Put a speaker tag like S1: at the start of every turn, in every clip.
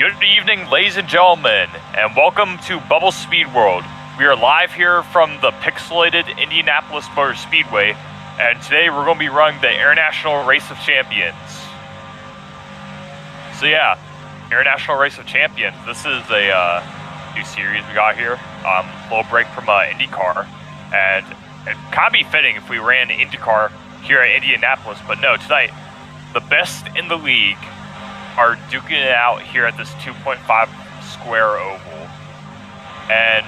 S1: Good evening, ladies and gentlemen, and welcome to Bubble Speedworld. We are live here from the pixelated Indianapolis Motor Speedway, and today we're going to be running the International Race of Champions. So yeah, International Race of Champions. This is a new series we got here. Little break from IndyCar, and it'd kind of be fitting if we ran IndyCar here at Indianapolis, but no, tonight the best in the league are duking it out here at this 2.5 square oval. And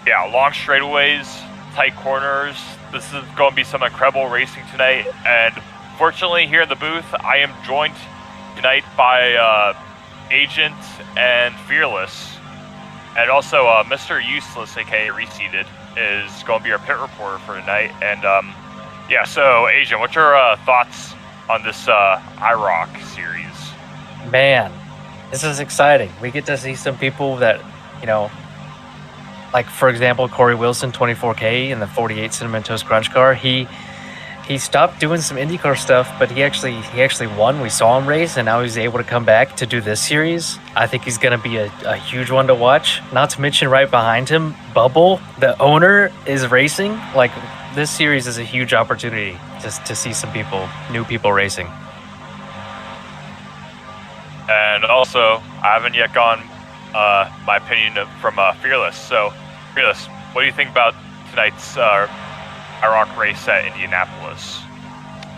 S1: yeah, long straightaways, tight corners. This is going to be some incredible racing tonight. And fortunately here in the booth, I am joined tonight by Agent and Fearless. And also Mr. Useless, aka Reseated, is going to be our pit reporter for tonight. And yeah, so Agent, what's your thoughts on this IROC series?
S2: Man, this is exciting. We get to see some people that, you know, like for example, Corey Wilson, 24K in the 48 Cinnamon Toast Crunch car. He stopped doing some IndyCar stuff, but he actually won. We saw him race, and now he's able to come back to do this series. I think he's going to be a huge one to watch. Not to mention right behind him, Bubble, the owner, is racing. Like, this series is a huge opportunity just to see some people, new people racing.
S1: And also, I haven't yet gotten my opinion from Fearless. So, Fearless, what do you think about tonight's IROC race at Indianapolis?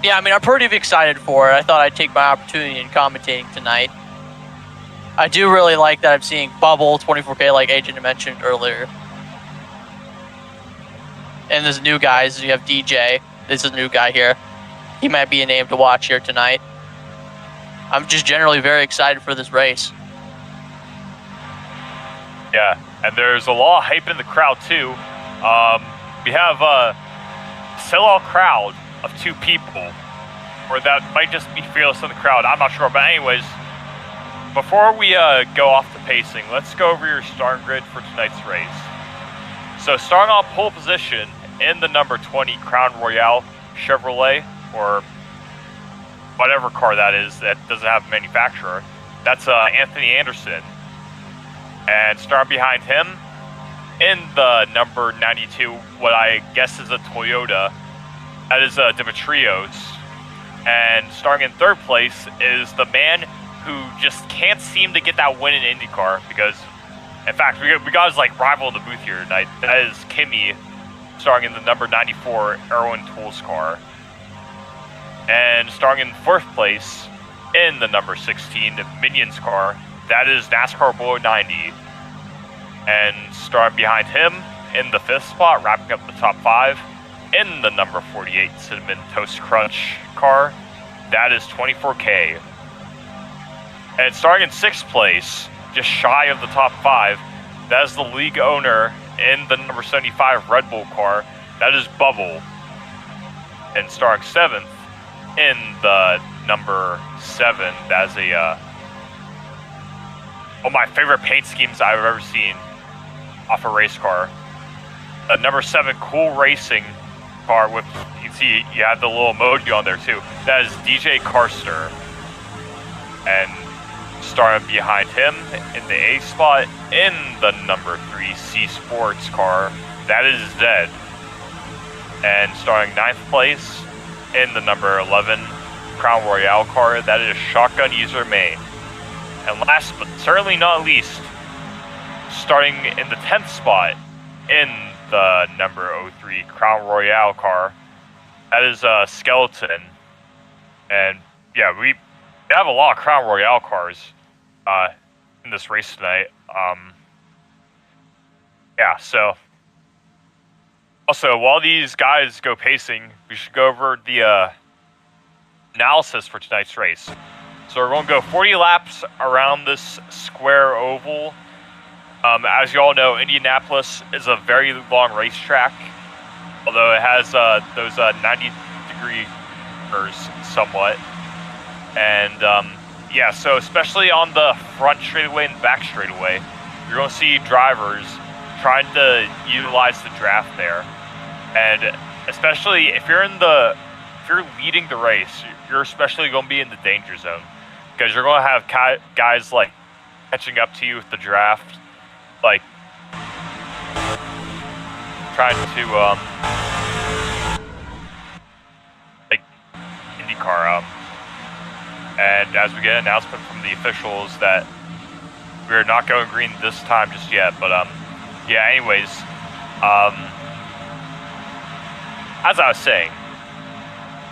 S3: Yeah, I mean, I'm pretty excited for it. I thought I'd take my opportunity in commentating tonight. I do really like that I'm seeing Bubble, 24K, like Agent mentioned earlier. And there's new guys. You have DJ. This is a new guy here. He might be a name to watch here tonight. I'm just generally very excited for this race.
S1: Yeah, and there's a lot of hype in the crowd too. We have a sellout crowd of 2 people, or that might just be Fearless in the crowd. I'm not sure, but anyways, before we go off the pacing, let's go over your starting grid for tonight's race. So starting on pole position in the number 20 Crown Royale Chevrolet, or whatever car that is that doesn't have a manufacturer, that's Anthony Anderson. And starting behind him in the number 92, what I guess is a Toyota, that is Dimitrios. And starting in third place is the man who just can't seem to get that win in IndyCar, because in fact, we got his like rival in the booth here tonight. That is Kimmy, starting in the number 94 Erwin Tools car. And starting in fourth place in the number 16 Minions car, that is NASCAR Boy 90. And starting behind him in the fifth spot, wrapping up the top 5, in the number 48 Cinnamon Toast Crunch car, that is 24K. And starting in sixth place, just shy of the top 5, that is the league owner in the number 75 Red Bull car, that is Bubble. And starting 7th in the number 7, that is one of my favorite paint schemes I've ever seen off a race car. The number 7 Cool Racing car with, you can see you have the little emoji on there too, that is DJ Carster. And starting behind him in the A spot in the number 3 C Sports car, that is Zed. And starting 9th place in the number 11 Crown Royale car, that is Shotgun User Main. And last but certainly not least, starting in the 10th spot in the number 03 Crown Royale car, that is Skeleton. And yeah, we have a lot of Crown Royale cars in this race tonight. Yeah, so also while these guys go pacing, we should go over the analysis for tonight's race. So we're going to go 40 laps around this square oval. As you all know, Indianapolis is a very long racetrack, although it has those 90-degree curves somewhat. And yeah, so especially on the front straightaway and back straightaway, you're going to see drivers trying to utilize the draft there. And especially if you're leading the race, you're especially going to be in the danger zone. because you're going to have guys like catching up to you with the draft, like trying to like IndyCar. And as we get an announcement from the officials that we're not going green this time just yet, but yeah. Anyways, as I was saying,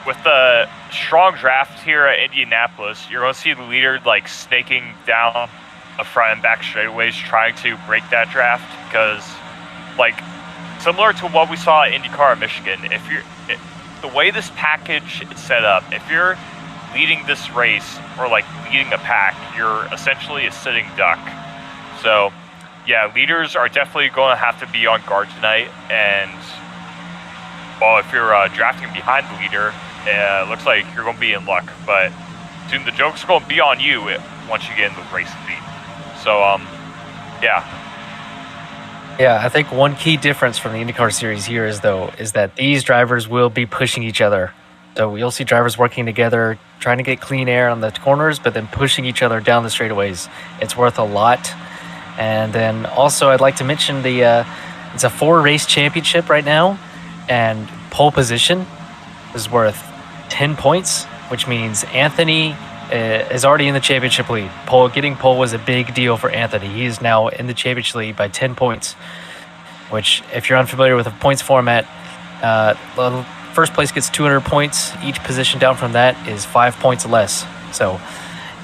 S1: with the strong draft here at Indianapolis, you're going to see the leader like snaking down the front and back straightaways, trying to break that draft. Because, like, similar to what we saw at IndyCar at Michigan, the way this package is set up, if you're leading this race or like leading a pack, you're essentially a sitting duck. So, yeah, leaders are definitely going to have to be on guard tonight. And, well, if you're drafting behind the leader, it looks like you're going to be in luck. But soon the joke's going to be on you once you get in the race lead. So, yeah.
S2: Yeah, I think one key difference from the IndyCar series here is that these drivers will be pushing each other. So you'll see drivers working together, trying to get clean air on the corners, but then pushing each other down the straightaways. It's worth a lot. And then also I'd like to mention it's a 4-race championship right now, and pole position is worth 10 points, which means Anthony is already in the championship lead. Getting pole was a big deal for Anthony. He is now in the championship lead by 10 points, which, if you're unfamiliar with the points format, first place gets 200 points. Each position down from that is 5 points less. So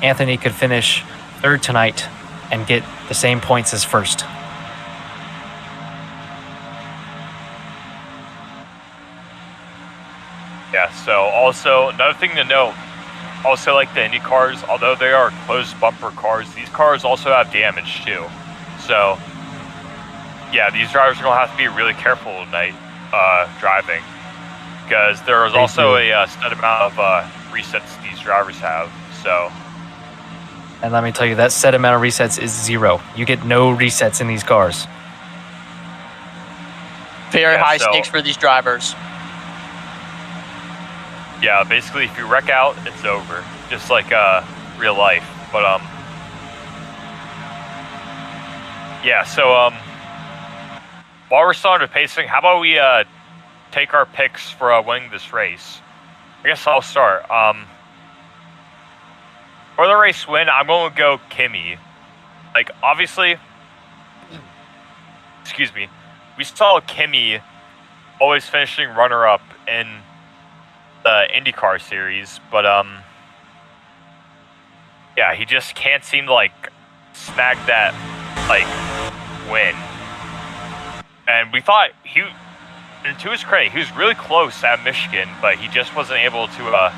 S2: Anthony could finish third tonight and get the same points as first.
S1: Yeah, so also another thing to note, also like the Indy cars, although they are closed bumper cars, these cars also have damage too. So yeah, these drivers are going to have to be really careful tonight driving, because there is also a set amount of resets these drivers have. So,
S2: and let me tell you, that set amount of resets is 0. You get no resets in these cars.
S3: Very high stakes for these drivers.
S1: Yeah, basically, if you wreck out, it's over, just like real life. But yeah. So while we're starting with pacing, how about we take our picks for winning this race? I guess I'll start. For the race win, I'm going to go Kimi. Like, obviously, excuse me, we saw Kimi always finishing runner-up in the IndyCar series, but yeah, he just can't seem to like snag that like win. And we thought and to his credit, he was really close at Michigan, but he just wasn't able to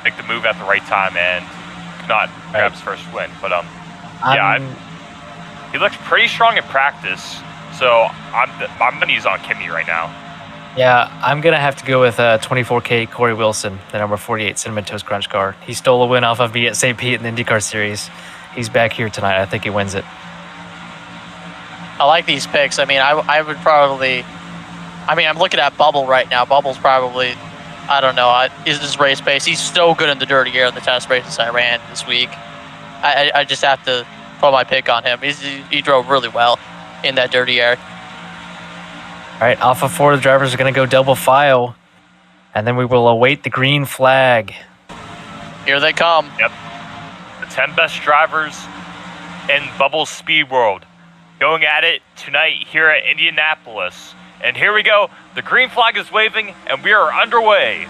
S1: make the move at the right time and could not grab his first win. But yeah, he looks pretty strong in practice, so my money's on Kimi right now.
S2: Yeah, I'm going to have to go with 24K Corey Wilson, the number 48 Cinnamon Toast Crunch car. He stole a win off of me at St. Pete in the IndyCar series. He's back here tonight. I think he wins it.
S3: I like these picks. I mean, I would probably... I mean, I'm looking at Bubble right now. Bubble's probably... I don't know. Is this race pace? He's so good in the dirty air in the test races I ran this week. I just have to put my pick on him. He drove really well in that dirty air.
S2: All right, Alpha 4, the drivers are going to go double file, and then we will await the green flag.
S3: Here they come.
S1: Yep. The 10 best drivers in Bubble Speedworld going at it tonight here at Indianapolis. And here we go. The green flag is waving, and we are underway.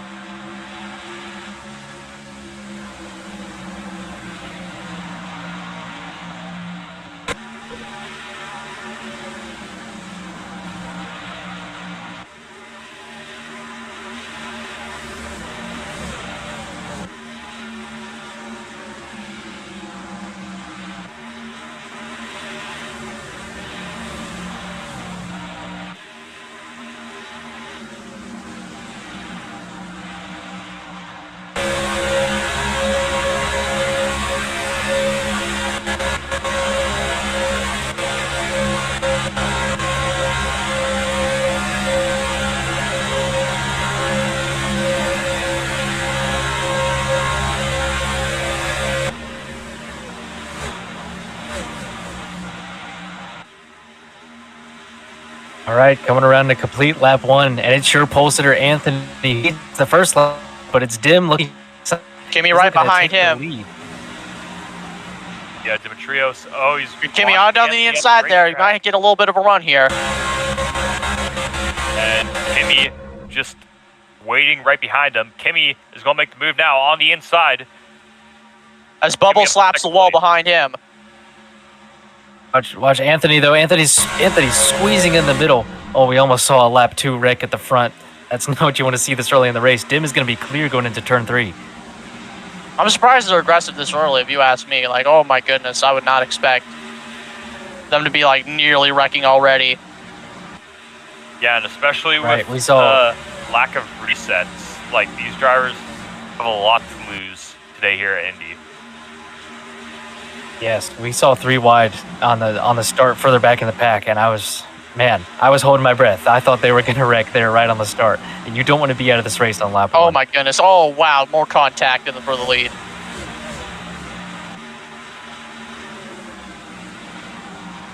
S2: right, coming around to complete lap 1, and it's your pole sitter Anthony. It's the first lap, but it's Dim looking.
S3: Kimmy right behind him.
S1: Yeah, Dimitrios. Oh, he's
S3: Kimmy on down the inside there. He might get a little bit of a run here.
S1: And Kimmy just waiting right behind him. Kimmy is going to make the move now on the inside.
S3: As Bubble slaps the wall behind him.
S2: Watch Anthony though. Anthony's squeezing in the middle. Oh, we almost saw a lap 2 wreck at the front. That's not what you want to see this early in the race. Dim is going to be clear going into turn 3.
S3: I'm surprised they're aggressive this early, if you ask me. Like, oh my goodness, I would not expect them to be like nearly wrecking already.
S1: Yeah, and especially with
S2: we saw
S1: lack of resets. Like, these drivers have a lot to lose today here at Indy.
S2: Yes, we saw 3 wide on the start further back in the pack, and I was holding my breath. I thought they were going to wreck there right on the start. And you don't want to be out of this race on lap 1.
S3: Oh my goodness. Oh wow, more contact for the lead.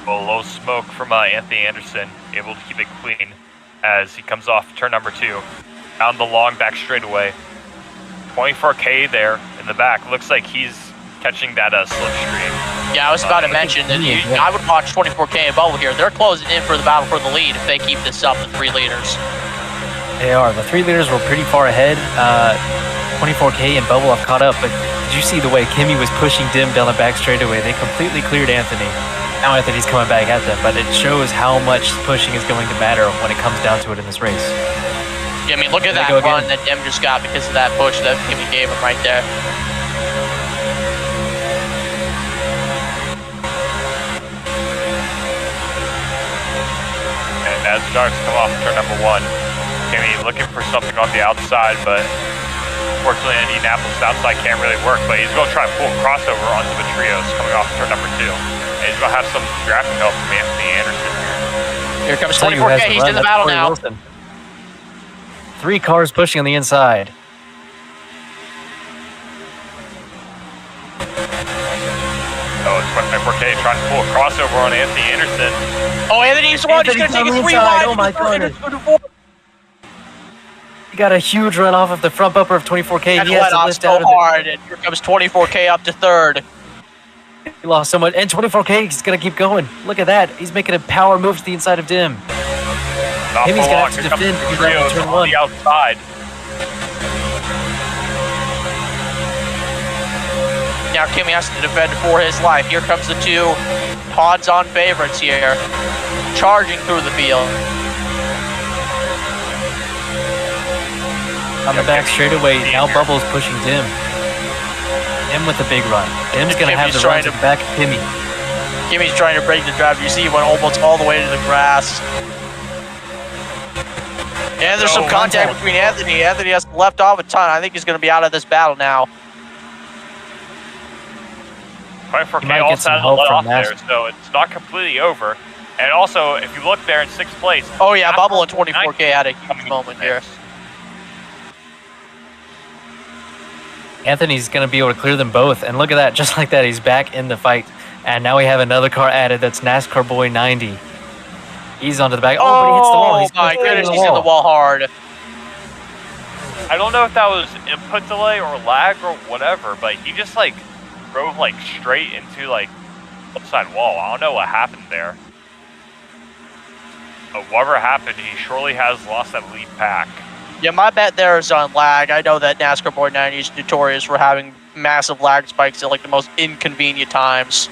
S1: Well, low smoke from Anthony Anderson, able to keep it clean as he comes off turn number 2. Down the long back straightaway. 24K there in the back. Looks like he's catching that slipstream.
S3: Yeah, I was about to mention that I would watch 24K and Bubble here. They're closing in for the battle for the lead if they keep this up, the 3 leaders.
S2: They are. The 3 leaders were pretty far ahead. 24K and Bubble have caught up, but did you see the way Kimmy was pushing Dim down the back straightaway? They completely cleared Anthony. Now Anthony's coming back at them, but it shows how much pushing is going to matter when it comes down to it in this race.
S3: Yeah, I mean, look at that run that Dim just got because of that push that Kimmy gave him right there.
S1: And as starts to come off turn number 1, Kimmy looking for something on the outside, but unfortunately Indianapolis outside can't really work, but he's going to try and pull a crossover onto the trios coming off turn number 2. And he's going to have some drafting help from Anthony Anderson here.
S3: Here comes 24K, he's in the battle now.
S2: 3 cars pushing on the inside.
S1: Oh, it's 24K trying to pull a crossover on Anthony Anderson.
S3: Oh, Anthony's one. He's going to take it 3 wide.
S2: Oh my goodness. He got a huge run off of the front bumper of 24K.
S3: He has to lift out of hard, and here comes 24K up to 3rd.
S2: He lost so much, and 24K is going to keep going. Look at that. He's making a power move to the inside of Dim. Kimmy's going to have to defend because that's turn 1.
S1: The outside.
S3: Now Kimmy has to defend for his life. Here comes the 2 odds-on favorites here, charging through the field.
S2: On the back straightaway, now Bubble's pushing Dim. Dim with the big run. Dim's going to have the run to the back of Kimmy.
S3: Kimmy's trying to break the drive. You see he went almost all the way to the grass. And there's some contact between Anthony. Anthony has left off a ton. I think he's going to be out of this battle now.
S1: 24K also had a let off there, so it's not completely over. And also, if you look there in 6th place...
S3: Oh yeah, Bubble and 24K had a huge moment here.
S2: Anthony's going to be able to clear them both. And look at that, just like that, he's back in the fight. And now we have another car added, that's NASCAR Boy 90. He's onto the back. Oh, but he hits the wall.
S3: Oh my goodness, he's in the wall hard.
S1: I don't know if that was input delay or lag or whatever, but he just like drove like straight into like upside wall. I don't know what happened there. But whatever happened, he surely has lost that lead pack.
S3: Yeah, my bet there is on lag. I know that NASCAR Boy 90 is notorious for having massive lag spikes at like the most inconvenient times.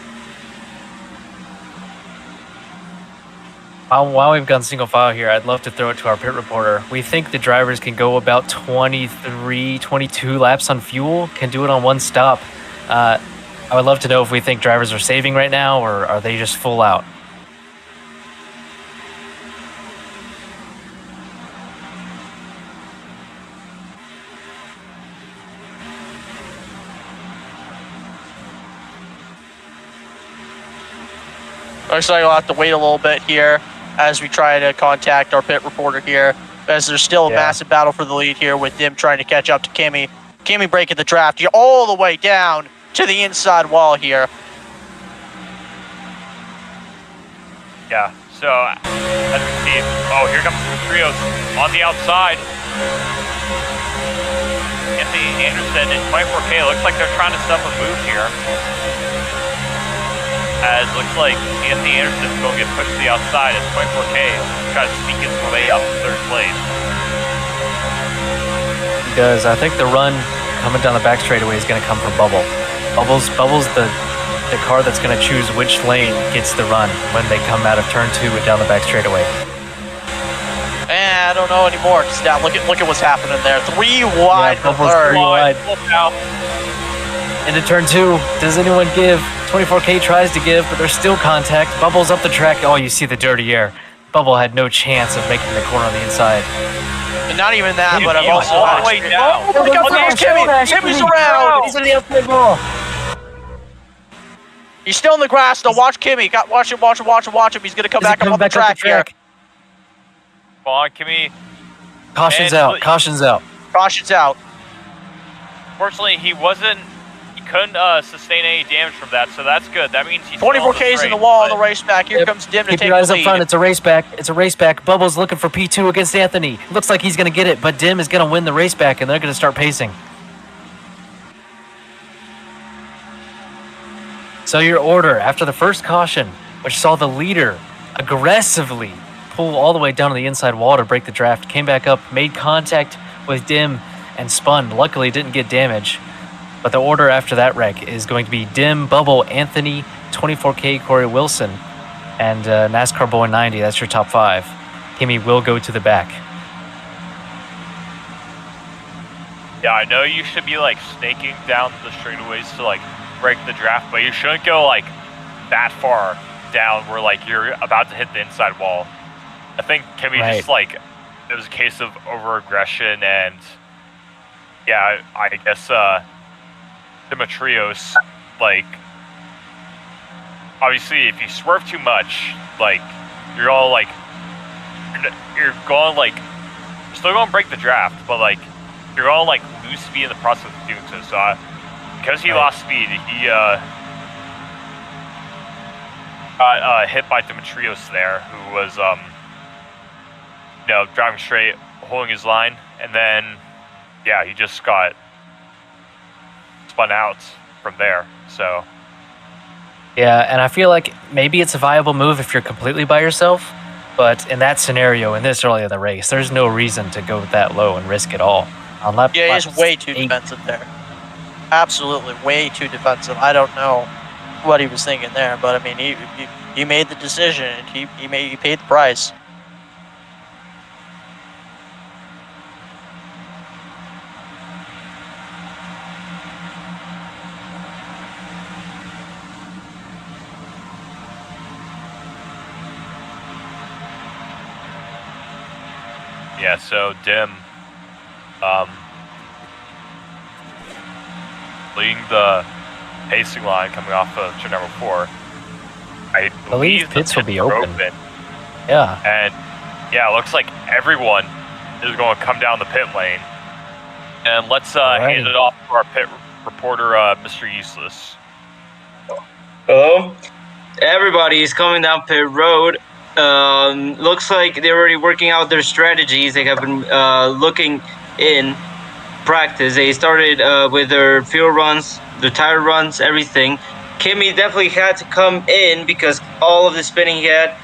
S2: While we've gone single file here, I'd love to throw it to our pit reporter. We think the drivers can go about 23, 22 laps on fuel, can do it on 1 stop. I would love to know if we think drivers are saving right now or are they just full out.
S3: Looks like we'll have to wait a little bit here as we try to contact our pit reporter here, as there's still a massive battle for the lead here with Dim trying to catch up to Kimmy. Kimmy breaking the draft all the way down to the inside wall here.
S1: Yeah, so as we see, Oh, here comes the trios on the outside. Anthony Anderson and 24K. Looks like they're trying to set up a move here. As looks like Anthony Anderson's going to get pushed to the outside as 24K tries to sneak his way up to third place.
S2: Because I think the run coming down the back straightaway is going to come from Bubble. Bubble's the car that's going to choose which lane gets the run when they come out of turn 2 and down the back straightaway.
S3: I don't know anymore. Just now, look at what's happening there. 3 wide for third.
S2: 3 wide. Into turn 2. Does anyone give? 24K tries to give, but there's still contact. Bubble's up the track. Oh, you see the dirty air. Bubble had no chance of making the corner on the inside.
S3: And not even that, but I've also
S1: all
S3: had
S1: the way down.
S3: Oh, look out for Kimmy! Kimmy's around!
S2: He's in the outside ball.
S3: He's still in the grass. Now watch Kimmy. Watch him. He's gonna come back up on the track here.
S1: Come on, Kimmy.
S2: Caution's out. Caution's out.
S3: Caution's out.
S1: Fortunately, he couldn't sustain any damage from that, so that's good. That means he's
S3: 24K's in the wall on the race back. Here comes Dim to
S2: Keep
S3: take
S2: your eyes
S3: the
S2: up
S3: lead.
S2: front. It's a race back. It's a race back. Bubble's looking for P2 against Anthony. Looks like he's going to get it, but Dim is going to win the race back, and they're going to start pacing. So your order after the first caution, which saw the leader aggressively pull all the way down to the inside wall to break the draft, came back up, made contact with Dim, and spun. Luckily, didn't get damage. But the order after that wreck is going to be Dim, Bubble, Anthony, 24K, Corey Wilson, and NASCAR Boy 90. That's your top 5. Kimmy will go to the back.
S1: Yeah, I know you should be like snaking down the straightaways to like break the draft, but you shouldn't go like that far down where like you're about to hit the inside wall. I think Kimmy just like it was a case of over-aggression, and yeah, I guess Demetrios, like, obviously if you swerve too much, like, you're all like, you're going like, you're still going to break the draft, but like, you're going to like lose speed in the process of doing so. So because he lost speed, he got hit by Demetrios there, who was driving straight, holding his line, and then yeah, he just got spun out from there. So
S2: yeah, and I feel like maybe it's a viable move if you're completely by yourself, but in that scenario, in this early in the race, there's no reason to go that low and risk it all. On lap,
S3: yeah, he's way too defensive there. Absolutely, way too defensive. I don't know what he was thinking there, but I mean, he made the decision, and he paid the price.
S1: yeah, so Dim leading the pacing line coming off of turn number 4. I believe
S2: pits will be open.
S1: Yeah. And yeah, it looks like everyone is going to come down the pit lane. And let's hand it off to our pit reporter, Mr. Useless.
S4: Hello? Everybody is coming down pit road. Looks like they're already working out their strategies. They have been looking in practice. They started with their fuel runs, their tire runs, everything. Kimmy definitely had to come in because all of the spinning he had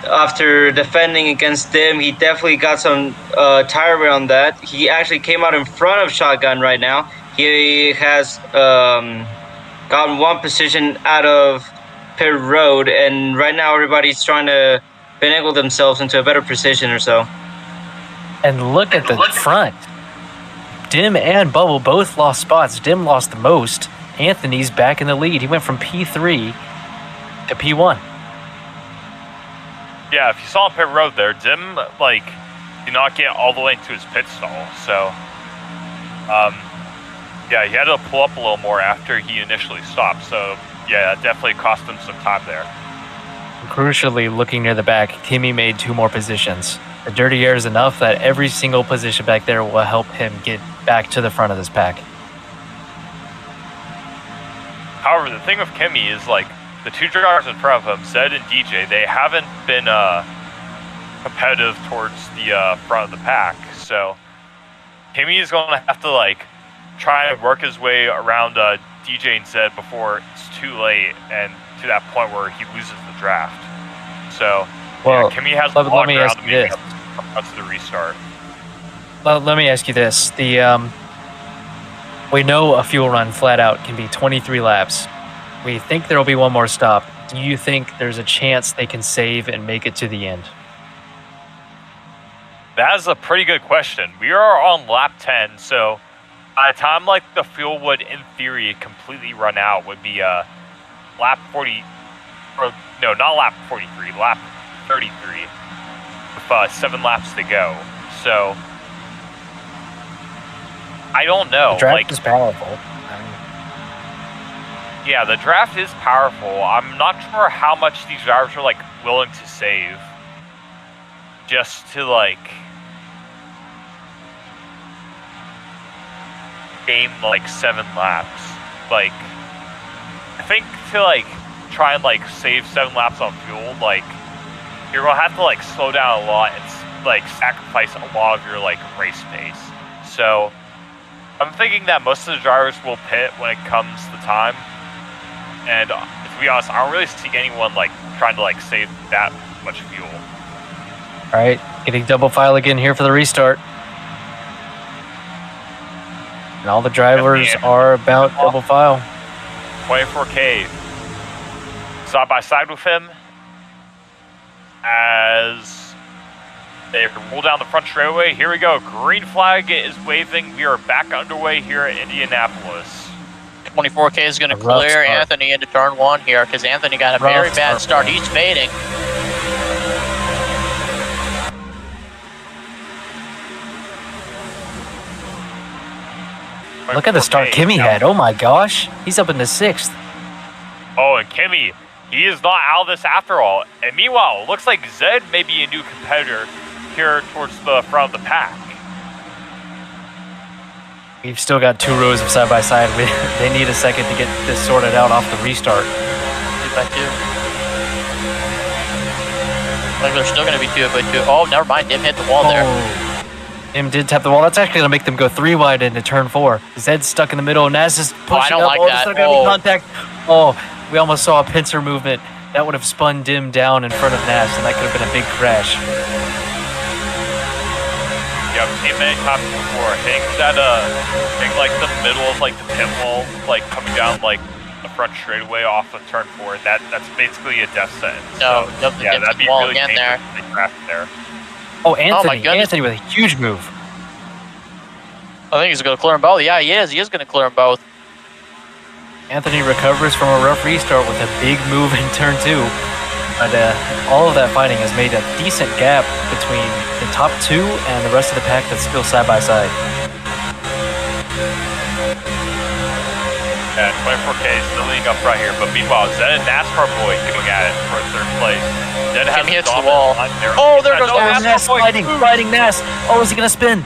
S4: after defending against Dim, he definitely got some tire wear on that. He actually came out in front of Shotgun right now. He has gotten one position out of pit road, and right now everybody's trying to finagle themselves into a better position or so.
S2: And look at the front. Dim and Bubble both lost spots. Dim lost the most. Anthony's back in the lead. He went from P3 to P1.
S1: Yeah, if you saw on pit road there, Dim like did not get all the way into his pit stall. So yeah, he had to pull up a little more after he initially stopped. So yeah, it definitely cost him some time there.
S2: Crucially, looking near the back, Kimmy made 2 more positions. The dirty air is enough that every single position back there will help him get back to the front of this pack.
S1: However, the thing with Kimmy is like the 2 drivers in front of him, Zed and DJ, they haven't been competitive towards the front of the pack. So Kimmy is going to have to like try and work his way around DJ and Zed before it's too late and to that point where he loses the draft. So
S2: Well,
S1: Kimmy has
S2: let
S1: a lot
S2: me
S1: of ground
S2: ask
S1: to
S2: you
S1: make
S2: this.
S1: up that's the restart.
S2: Let me ask you this. We know a fuel run flat out can be 23 laps. We think there will be one more stop. Do you think there's a chance they can save and make it to the end?
S1: That is a pretty good question. We are on lap 10, so by the time like the fuel would, in theory, completely run out, would be lap 40, or no, not lap 43, lap 33, with 7 laps to go. So I don't know.
S2: The draft
S1: like,
S2: is powerful.
S1: yeah, the draft is powerful. I'm not sure how much these drivers are like willing to save just to like game like 7 laps. Like, I think to like try and like save 7 laps on fuel, like you're gonna have to like slow down a lot and like sacrifice a lot of your like race pace. So I'm thinking that most of the drivers will pit when it comes to time. And to be honest, I don't really see anyone like trying to like save that much fuel.
S2: All right, getting double file again here for the restart. And all the drivers are about double file.
S1: 24K side by side with him as they roll down the front straightaway. Here we go. Green flag is waving. We are back underway here at Indianapolis.
S3: 24K is going to
S2: A rough
S3: clear
S2: start.
S3: Anthony into turn 1 here because Anthony got a very bad start. He's fading.
S2: Look at the start
S1: 24K
S2: Kimmy
S1: now.
S2: had. Oh my gosh. He's up in the 6th.
S1: Oh, and Kimmy, he is not out of this after all. And meanwhile, it looks like Zed may be a new competitor here towards the front of the pack.
S2: We've still got 2 rows of side by side. They need a second to get this sorted out off the restart.
S3: 2x2. Like they're still going to be 2x2. Oh, never mind. Dim hit the wall there.
S2: Im did tap the wall. That's actually going to make them go 3 wide into turn 4. Zed's stuck in the middle. Naz is pushing
S3: I don't
S2: up.
S3: like
S2: There's
S3: that.
S2: still going to be contact. Oh, we almost saw a pincer movement. That would have spun Dim down in front of Naz, and that could have been a big crash.
S1: Yeah, I've seen many times before. Hitting that, hitting like the middle of like the pit wall, like coming down like the front straightaway off of turn 4. That's basically a death sentence.
S3: No,
S1: So,
S3: the
S1: yeah, that'd be
S3: wall
S1: really
S3: again there.
S1: dangerous if they crashed there.
S2: Oh, Anthony.
S3: goodness.
S2: Anthony with a huge move.
S3: I think he's going to clear them both. Yeah, he is. He is going to clear them both.
S2: Anthony recovers from a rough restart with a big move in turn 2. But all of that fighting has made a decent gap between the top 2 and the rest of the pack that's still side by side.
S1: Yeah, 24K is still leading up right here, but meanwhile, Zed and NASCAR Boy going at it for 3rd place. Zed has
S3: Kim hits the
S1: dominant
S3: wall.
S1: line there.
S3: Oh, there goes
S1: No,
S3: NASCAR
S2: Nas
S1: Boy.
S2: fighting Nas. Oh, is he going to spin?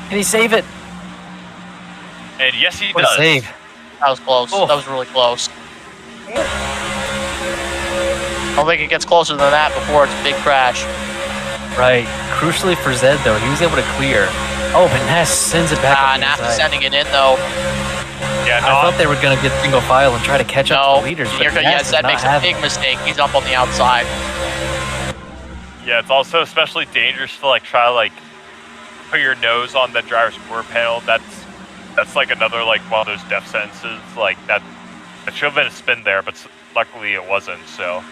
S2: Can he save it?
S1: And yes, he
S2: What a
S1: does.
S2: save.
S3: That was close.
S2: Oh.
S3: That was really close. I don't think it gets closer than that before it's a big crash.
S2: Right. Crucially for Zed, though, he was able to clear. Oh, but Nas sends it back up the
S3: Nas is
S2: inside.
S3: sending it in though.
S1: Yeah,
S2: I thought they were going to get single file and try to catch up
S3: No,
S2: to the leaders, but
S3: here,
S2: Nas
S3: yeah,
S2: does
S3: Zed
S2: not
S3: makes a
S2: have
S3: big
S2: it.
S3: mistake. He's up on the outside.
S1: Yeah, it's also especially dangerous to like try to like put your nose on the driver's quarter panel. That's like another like one of those death sentences. Like that should have been a spin there, but luckily it wasn't. So,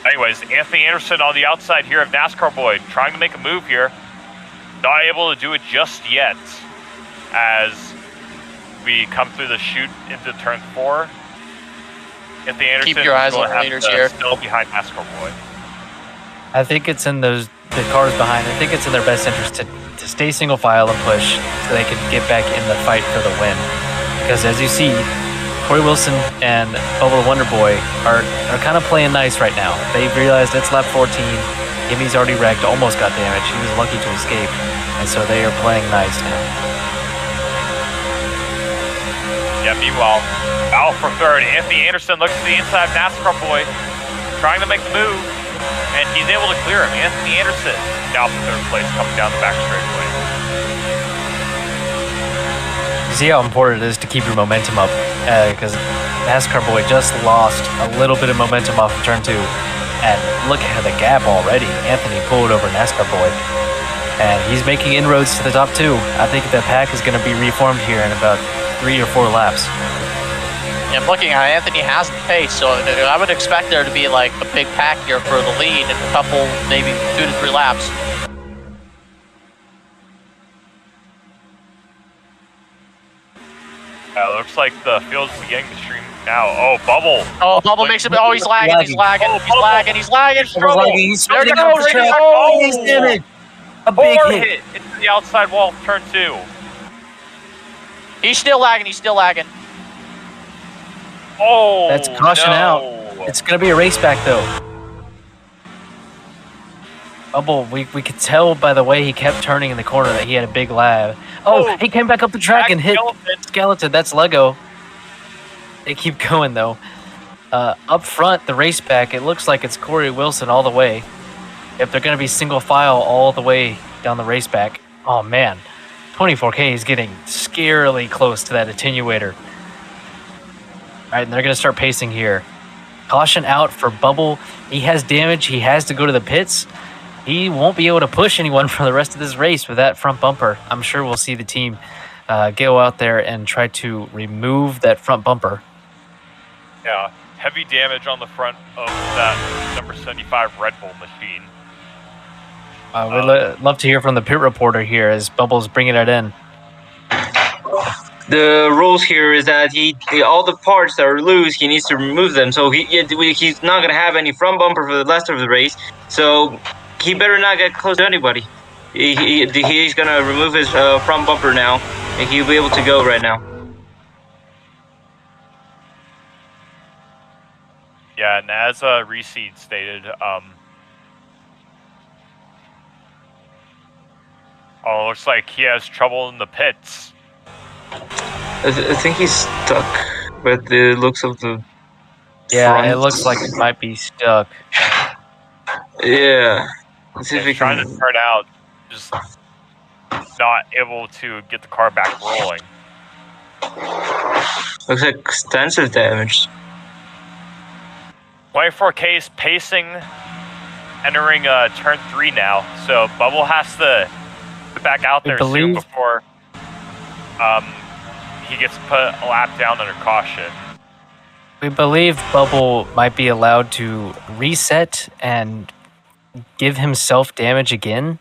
S1: anyways, Anthony Anderson on the outside here of NASCAR Boy trying to make a move here, not able to do it just yet. As we come through the chute into turn 4, Anthony Anderson
S3: Keep your eyes
S1: is going
S3: on
S1: to
S3: the
S1: have
S3: leaders
S1: to
S3: here.
S1: still behind NASCAR Boy.
S2: I think it's in the cars behind. I think it's in their best interest to stay single file and push so they can get back in the fight for the win. Because as you see, Corey Wilson and Bubba the Wonder Boy are kind of playing nice right now. They've realized it's lap 14. Gimmy's already wrecked, almost got damaged. He was lucky to escape. And so they are playing nice now.
S1: Yeah, meanwhile, out for 3rd. Anthony Anderson looks to the inside of NASCAR Boy, trying to make the move. and he's able to clear him. Anthony Anderson now in third place coming down the back straightaway.
S2: You see how important it is to keep your momentum up, because NASCAR Boy just lost a little bit of momentum off of turn 2. And look at the gap already. Anthony pulled over NASCAR Boy. And he's making inroads to the top 2. I think the pack is going to be reformed here in about 3 or 4 laps.
S3: I'm looking at Anthony has the pace, so I would expect there to be like a big pack here for the lead in a couple, maybe 2 to 3 laps.
S1: Looks like the field's beginning to stream now. Oh, Bubble.
S3: Oh, Bubble makes it. Oh, he's lagging. He's lagging.
S1: Oh,
S3: He's lagging. He's lagging.
S2: He's
S3: There you
S2: struggling
S3: go.
S2: up the
S3: Right
S2: track.
S3: oh,
S2: Oh, he's damaged. A big
S1: Hard
S2: hit.
S1: hit into the outside wall of turn 2.
S3: He's still lagging. He's still lagging.
S1: Oh,
S2: That's caution
S1: no.
S2: out. It's going to be a race back, though. Bubble, we could tell by the way he kept turning in the corner that he had a big lag. Oh, he came back up the track and hit Skeleton. That's Lego. They keep going, though. Up front, the race back, it looks like it's Corey Wilson all the way. If they're going to be single file all the way down the race back. Oh, man. 24K is getting scarily close to that attenuator. All right, and they're going to start pacing here. Caution out for Bubble. He has damage. He has to go to the pits. He won't be able to push anyone for the rest of this race with that front bumper. I'm sure we'll see the team go out there and try to remove that front bumper.
S1: Yeah, heavy damage on the front of that number 75 Red Bull machine.
S2: We'd love to hear from the pit reporter here as Bubble's bringing it in.
S4: The rules here is that all the parts that are loose, he needs to remove them. So he's not gonna have any front bumper for the rest of the race. So he better not get close to anybody. He's gonna remove his front bumper now, and he'll be able to go right now.
S1: Yeah, and as Reseed stated, looks like he has trouble in the pits.
S4: I think he's stuck with the looks of the front.
S2: It looks like it might be stuck.
S4: Yeah. Let's see if we
S1: He's trying
S4: can...
S1: to turn out, just not able to get the car back rolling.
S4: Looks like extensive damage.
S1: 24K is pacing, entering turn 3 now, so Bubble has to get back out there soon before he gets put a lap down under caution.
S2: We believe Bubble might be allowed to reset and give himself damage again.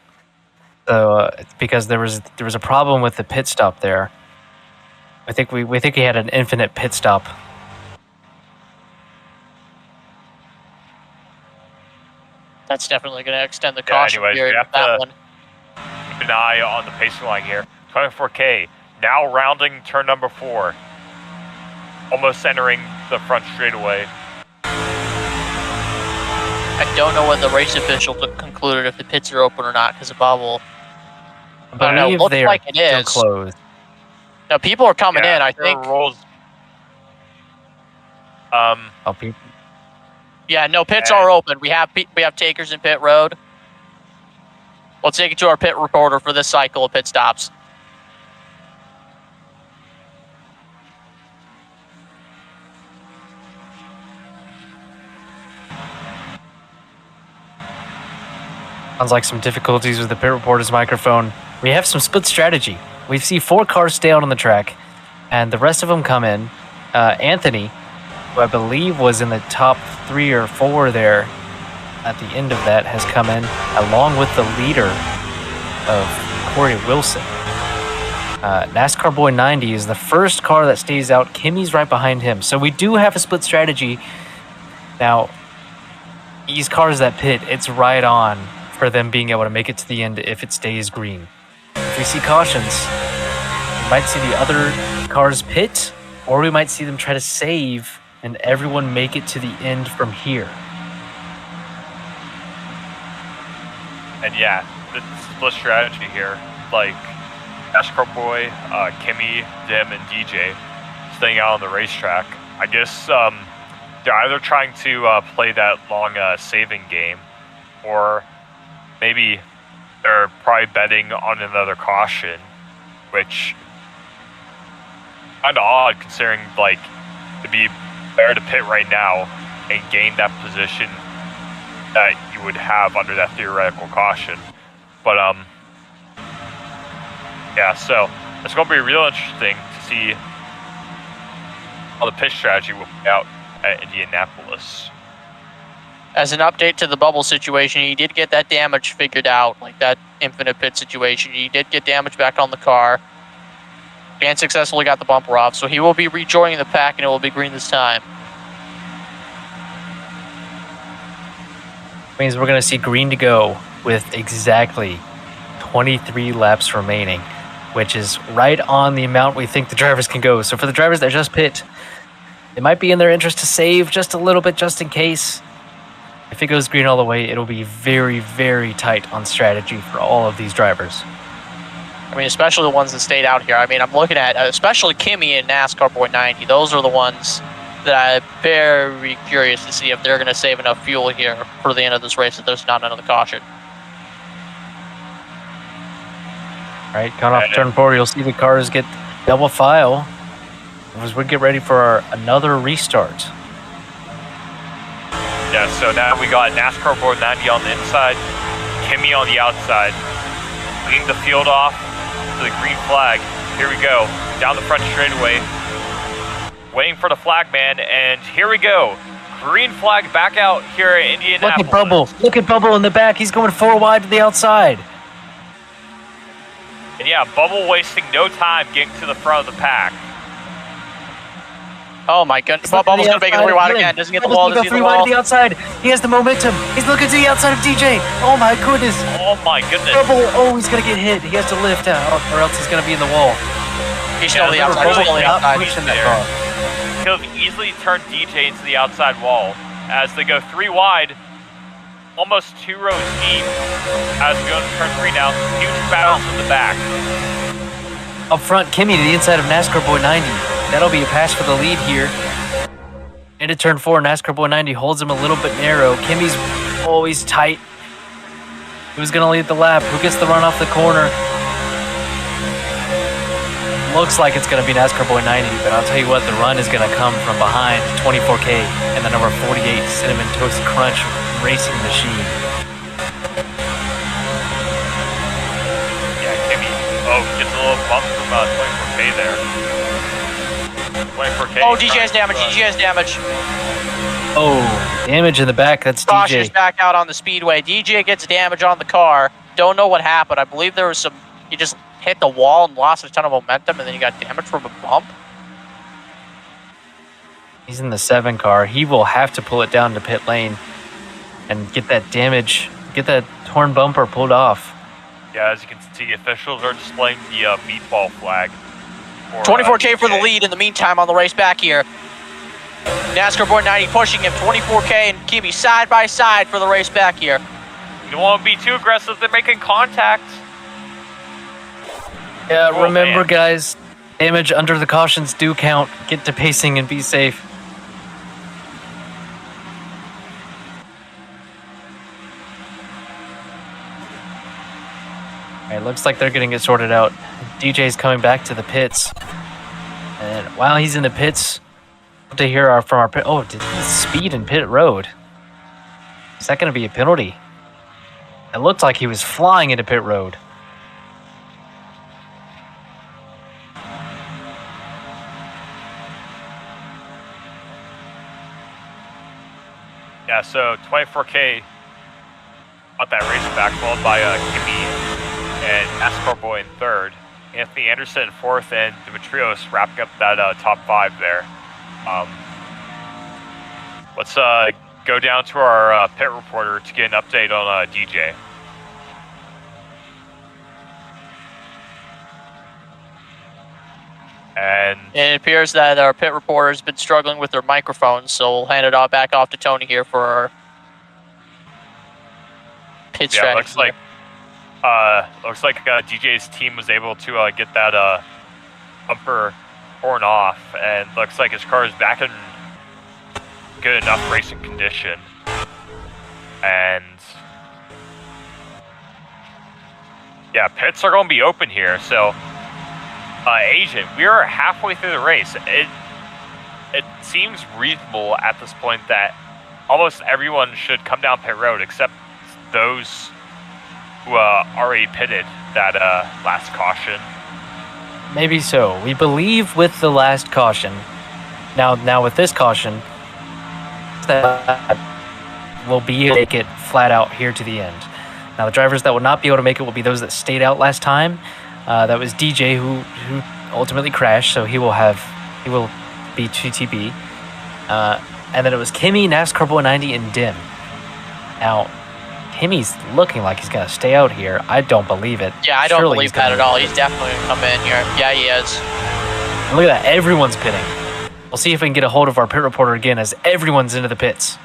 S2: So because there was a problem with the pit stop there. I think we think he had an infinite pit stop.
S3: That's definitely going to extend the caution period.
S1: We have to keep an eye on the pacing line here. 24K now rounding turn number 4, almost entering the front straightaway.
S3: I don't know what the race official concluded if the pits are open or not because of Bubble.
S2: But
S3: it looks like it is.
S2: Closed.
S3: Now people are coming in. I think.
S1: Rolls.
S2: People.
S3: Yeah, no, pits are open. We have takers in pit road. We'll take it to our pit reporter for this cycle of pit stops.
S2: Sounds like some difficulties with the pit reporter's microphone. We have some split strategy. We see 4 cars stay out on the track, and the rest of them come in. Anthony, who I believe was in the top 3 or 4 there at the end of that, has come in, along with the leader of Corey Wilson. NASCAR Boy 90 is the first car that stays out. Kimmy's right behind him. So we do have a split strategy. Now, these cars that pit, it's right on for them being able to make it to the end if it stays green. If we see cautions, we might see the other cars pit, or we might see them try to save and everyone make it to the end from here.
S1: And yeah, the split strategy here, like NASCAR Boy, Kimmy, Dim, and DJ staying out on the racetrack. I guess they're either trying to play that long saving game, or maybe they're probably betting on another caution, which kind of odd considering like it'd be better to pit right now and gain that position that you would have under that theoretical caution. But yeah, so it's going to be real interesting to see how the pit strategy will play out at Indianapolis.
S3: As an update to the bubble situation, he did get that damage figured out, like that infinite pit situation. He did get damage back on the car and successfully got the bumper off, so he will be rejoining the pack and it will be green this time.
S2: Means we're going to see green to go with exactly 23 laps remaining, which is right on the amount we think the drivers can go. So for the drivers that just pit, it might be in their interest to save just a little bit just in case. If it goes green all the way, it'll be very, very tight on strategy for all of these drivers.
S3: I mean, especially the ones that stayed out here. I mean, I'm looking at especially Kimmy and NASCAR Boy 90. Those are the ones that I'm very curious to see if they're going to save enough fuel here for the end of this race if there's not another caution.
S2: All right, coming off turn 4, you'll see the cars get double file as we get ready for another restart.
S1: Yeah, so now we got NASCAR Board 90 on the inside, Kimmy on the outside, leading the field off to the green flag. Here we go, down the front straightaway, waiting for the flag man, and here we go. Green flag back out here at Indianapolis.
S2: Look at Bubble. Look at Bubble in the back. He's going 4 wide to the outside.
S1: And yeah, Bubble wasting no time getting to the front of the pack.
S3: Oh my goodness. Bubble's going to make it 3 wide again. Doesn't get the wall. Doesn't get the wall.
S2: To the outside. He has the momentum. He's looking to the outside of DJ. Oh my goodness.
S1: Oh my goodness.
S2: Bubble, he's going to get hit. He has to lift out or else he's going to be in the wall.
S3: He's still on the outside. He's still on the outside.
S2: Pushing that car.
S1: He'll easily turn DJ into the outside wall as they go 3 wide, almost 2 rows deep. As we go into turn 3 now, huge battles in the back.
S2: Up front, Kimmy to the inside of NASCAR Boy 90. That'll be a pass for the lead here. Into turn 4, NASCAR Boy 90 holds him a little bit narrow. Kimmy's always tight. Who's going to lead the lap? Who gets the run off the corner? Looks like it's going to be NASCAR Boy 90, but I'll tell you what, the run is going to come from behind 24K and the number 48 Cinnamon Toast Crunch Racing Machine.
S1: Yeah, Kimmy, gets a little bump from 24K there. 24K.
S3: Oh, DJ has damage. DJ has damage.
S2: Oh, damage in the back. That's
S3: Caution's
S2: DJ.
S3: back out on the speedway. DJ gets damage on the car. Don't know what happened. I believe there was some... He just hit the wall and lost a ton of momentum, and then he got damage from a bump.
S2: He's in the 7 car. He will have to pull it down to pit lane and get that damage, get that torn bumper pulled off.
S1: Yeah, as you can see, officials are displaying the meatball flag.
S3: 24K for the lead in the meantime on the race back here. NASCAR Boy 90 pushing him. 24K and Kimmy side by side for the race back here.
S1: You don't want to be too aggressive. They're making contact.
S2: Yeah,
S1: Oh,
S2: remember,
S1: man.
S2: guys, damage under the cautions do count. Get to pacing and be safe. All right, looks like they're getting it sorted out. DJ's coming back to the pits. And while he's in the pits, to hear from our pit. Oh, did he speed in pit road? Is that going to be a penalty? It looked like he was flying into pit road.
S1: Yeah, so 24K got that race back, followed by Kimmy and NASCAR Boy in 3rd. Anthony Anderson in 4th, and Dimitrios wrapping up that top 5 there. Let's go down to our pit reporter to get an update on DJ. And
S3: It appears that our pit reporter has been struggling with their microphones, so we'll hand it all back off to Tony here for our pit strategy.
S1: looks like DJ's team was able to get that bumper torn off, and looks like his car is back in good enough racing condition. And Yeah, pits are going to be open here. So, Agent, we are halfway through the race. It seems reasonable at this point that almost everyone should come down pit road except those who already pitted that last caution.
S2: Maybe so. We believe with the last caution. Now with this caution, that will be able to make it flat out here to the end. Now the drivers that will not be able to make it will be those that stayed out last time. That was DJ who ultimately crashed, so he will be GTB. And then it was Kimmy, NASCAR Boy 90, and Dim. Now, Kimmy's looking like he's going to stay out here. I don't believe it.
S3: Yeah, I don't believe that at all. He's definitely going to come in here. Yeah, he is.
S2: And look at that. Everyone's pitting. We'll see if we can get a hold of our pit reporter again as everyone's into the pits.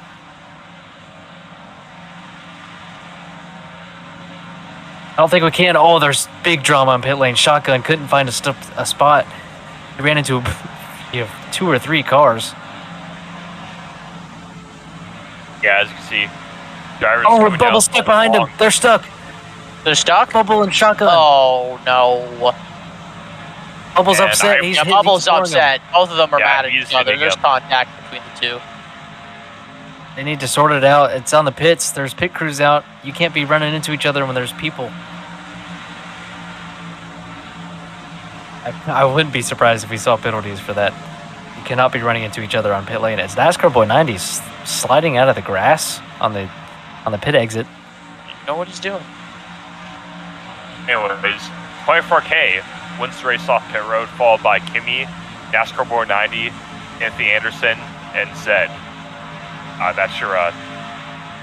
S2: I don't think we can. Oh, there's big drama on pit lane. Shotgun couldn't find a spot. He ran into 2 or 3 cars.
S1: Yeah, as you can see, drivers.
S2: Oh, and Bubble's stuck behind him. They're stuck.
S3: They're stuck?
S2: Bubble and Shotgun.
S3: Oh, no.
S2: Bubble's upset.
S3: Bubble's upset. Both of them are mad at
S1: he's
S3: each other.
S1: hitting
S3: There's
S1: him.
S3: contact between the two.
S2: They need to sort it out. It's on the pits. There's pit crews out. You can't be running into each other when there's people. I wouldn't be surprised if we saw penalties for that. You cannot be running into each other on pit lane. It's NASCAR Boy 90's sliding out of the grass on the pit exit.
S3: You know what he's doing.
S1: Anyways, 24K wins the race off pit road, followed by Kimmy, NASCAR Boy 90, Anthony Anderson, and Zed. That's your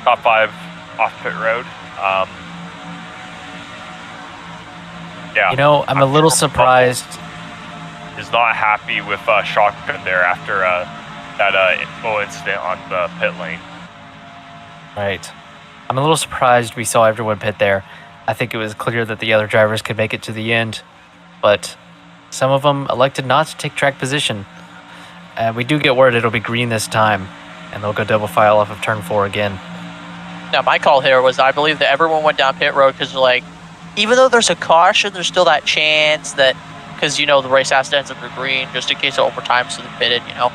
S1: top 5 off pit road. Yeah.
S2: You know, I'm a little surprised.
S1: Is not happy with Shotgun there after that little incident on the pit lane.
S2: Right. I'm a little surprised we saw everyone pit there. I think it was clear that the other drivers could make it to the end, but some of them elected not to take track position. We do get word it'll be green this time, and they'll go double file off of turn 4 again.
S3: Now, my call here was I believe that everyone went down pit road because they're like, even though there's a caution, there's still that chance that, because, you know, the race has to end under green just in case of overtime, so they pitted, you know.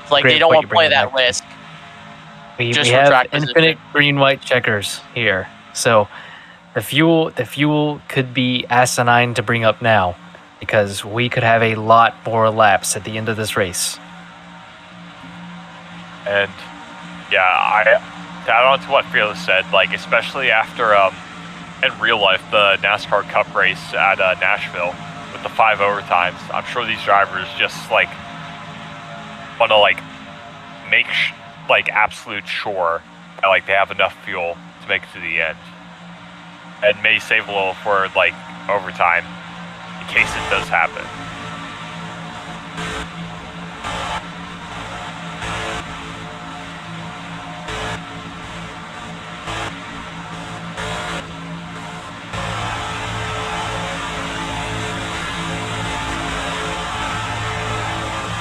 S3: It's like they don't want to play that risk.
S2: We have infinite green-white checkers here. So the fuel could be asinine to bring up now because we could have a lot more laps at the end of this race.
S1: And yeah, to add on to what Fearless said, like especially after in real life the NASCAR Cup race at Nashville with the 5 overtimes, I'm sure these drivers just like want to like make like absolute sure that like they have enough fuel to make it to the end, and may save a little for like overtime in case it does happen.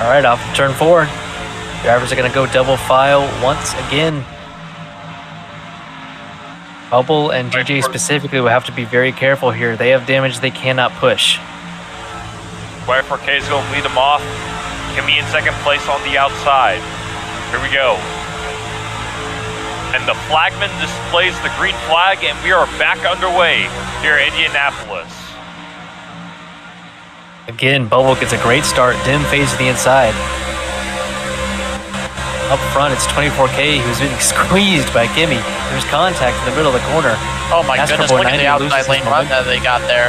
S2: All right, off of turn 4. Drivers are going to go double file once again. Bubble and DJ specifically will have to be very careful here. They have damage they cannot push.
S1: Y4K is going to lead them off. Kimmy in second place on the outside. Here we go. And the flagman displays the green flag, and we are back underway here in Indianapolis.
S2: Again, Bubble gets a great start. Dim fades to the inside. Up front, it's 24K who's being squeezed by Kimmy. There's contact in the middle of the corner.
S3: Oh my goodness, look at the outside lane run that they got there.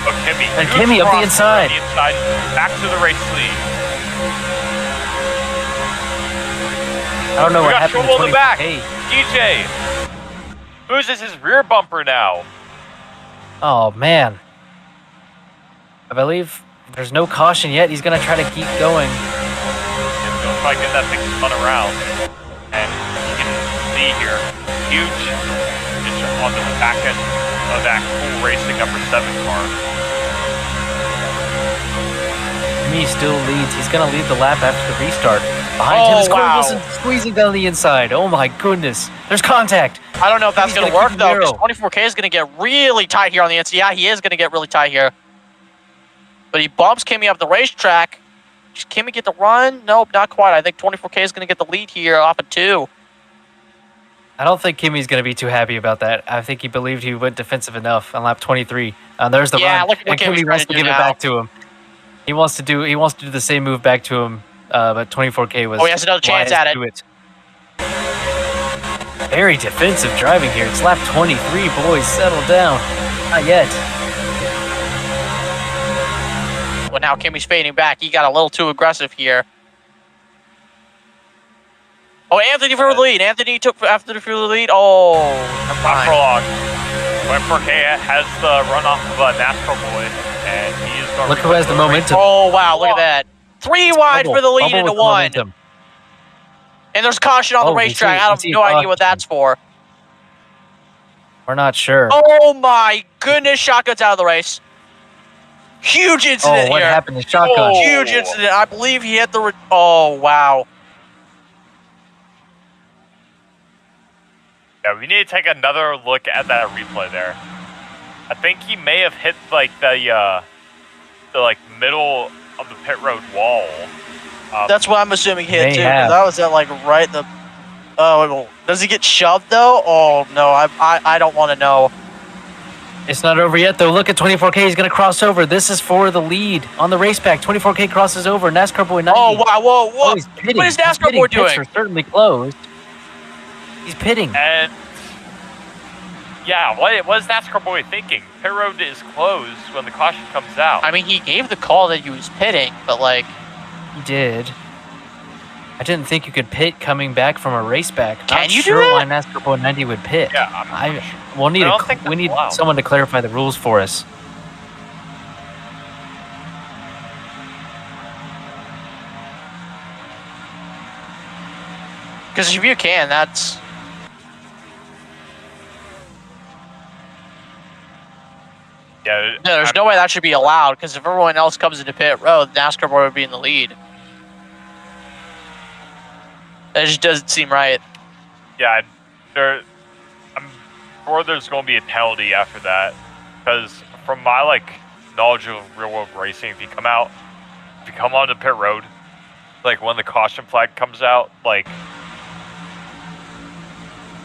S1: Oh, Kimmy.
S2: And Kimmy up the inside.
S1: Back to the race lead.
S2: I don't know what happened to
S1: trouble in the back.
S2: 24K.
S1: DJ loses his rear bumper now.
S2: Oh, man. I believe there's no caution yet. He's going to try to keep going.
S1: He's going to try to get that thing spun around. And you can see here, huge picture on the back end of that cool racing number 7 car.
S2: He still leads. He's going to lead the lap after the restart. Behind him is Corey Wilson squeezing down the inside. Oh my goodness. There's contact.
S3: I don't know if that's
S2: He's
S3: going to
S2: gonna
S3: work,
S2: keep
S3: though,
S2: him
S3: because
S2: narrow.
S3: 24K is going to get really tight here on the inside. Yeah, he is going to get really tight here. But he bumps Kimmy up the racetrack. Does Kimmy get the run? Nope, not quite. I think 24K is going to get the lead here off of 2.
S2: I don't think Kimmy's going to be too happy about that. I think he believed he went defensive enough on lap 23. There's the
S3: Yeah,
S2: run.
S3: look what
S2: And
S3: Kimmy's
S2: Kimmy
S3: trying
S2: wants
S3: to
S2: to
S3: do
S2: give it
S3: now.
S2: back to him. He wants to do the same move back to him, but 24K was.
S3: Oh, he has another chance
S2: wise
S3: at it.
S2: to Very defensive driving here. It's lap 23, boys. Settle down. Not yet.
S3: Well, now Kimmy's fading back. He got a little too aggressive here. Oh, Anthony for the lead. Anthony took after the lead. Oh, never
S1: Not for
S3: mind.
S1: long. 24K has the runoff of a NASCAR boy, and he is going
S2: Look who has the momentum.
S3: Oh, wow, look at that. 3 wide
S2: Bubble.
S3: for the lead
S2: Bubble
S3: into
S2: with the
S3: 1.
S2: momentum.
S3: And there's caution on the
S2: Oh, we
S3: racetrack.
S2: see-
S3: I
S2: we
S3: have
S2: see
S3: no idea what
S2: caution.
S3: that's for.
S2: We're not sure.
S3: Oh my goodness, shotgun's out of the race. Huge incident
S2: what
S3: here.
S2: happened to shotgun?
S1: Oh.
S3: Huge incident. I believe he hit the... Oh, wow.
S1: Yeah, we need to take another look at that replay there. I think he may have hit like the middle of the pit road wall.
S3: That's what I'm assuming hit,
S2: May
S3: too. 'Cause
S2: have.
S3: that was at, like, right the... Oh, does he get shoved, though? Oh, no, I don't want to know.
S2: It's not over yet, though. Look at 24K. He's going to cross over. This is for the lead on the race pack. 24K crosses over. NASCAR Boy 90.
S3: Oh, wow, whoa, whoa.
S2: Oh, he's pitting.
S3: What is
S2: He's
S3: NASCAR
S2: pitting.
S3: Boy
S2: Pits
S3: doing?
S2: are certainly closed. He's pitting.
S1: And yeah, what was NASCAR boy thinking? Pit road is closed when the caution comes out.
S3: I mean, he gave the call that he was pitting, but, like...
S2: He did. I didn't think you could pit coming back from a race back.
S3: Can
S2: Not
S3: you do
S2: sure
S3: that?
S2: why NASCAR Boy 90 would pit.
S1: Yeah,
S2: We'll need
S1: I don't think
S2: we
S1: that's
S2: need
S1: allowed.
S2: someone to clarify the rules for us.
S3: Because if you can, that's...
S1: yeah.
S3: No, there's no way that should be allowed, because if everyone else comes into pit road, NASCAR Boy would be in the lead. That just doesn't seem right.
S1: Yeah, I'm sure there's going to be a penalty after that, because from my knowledge of real world racing, if you come onto pit road, when the caution flag comes out,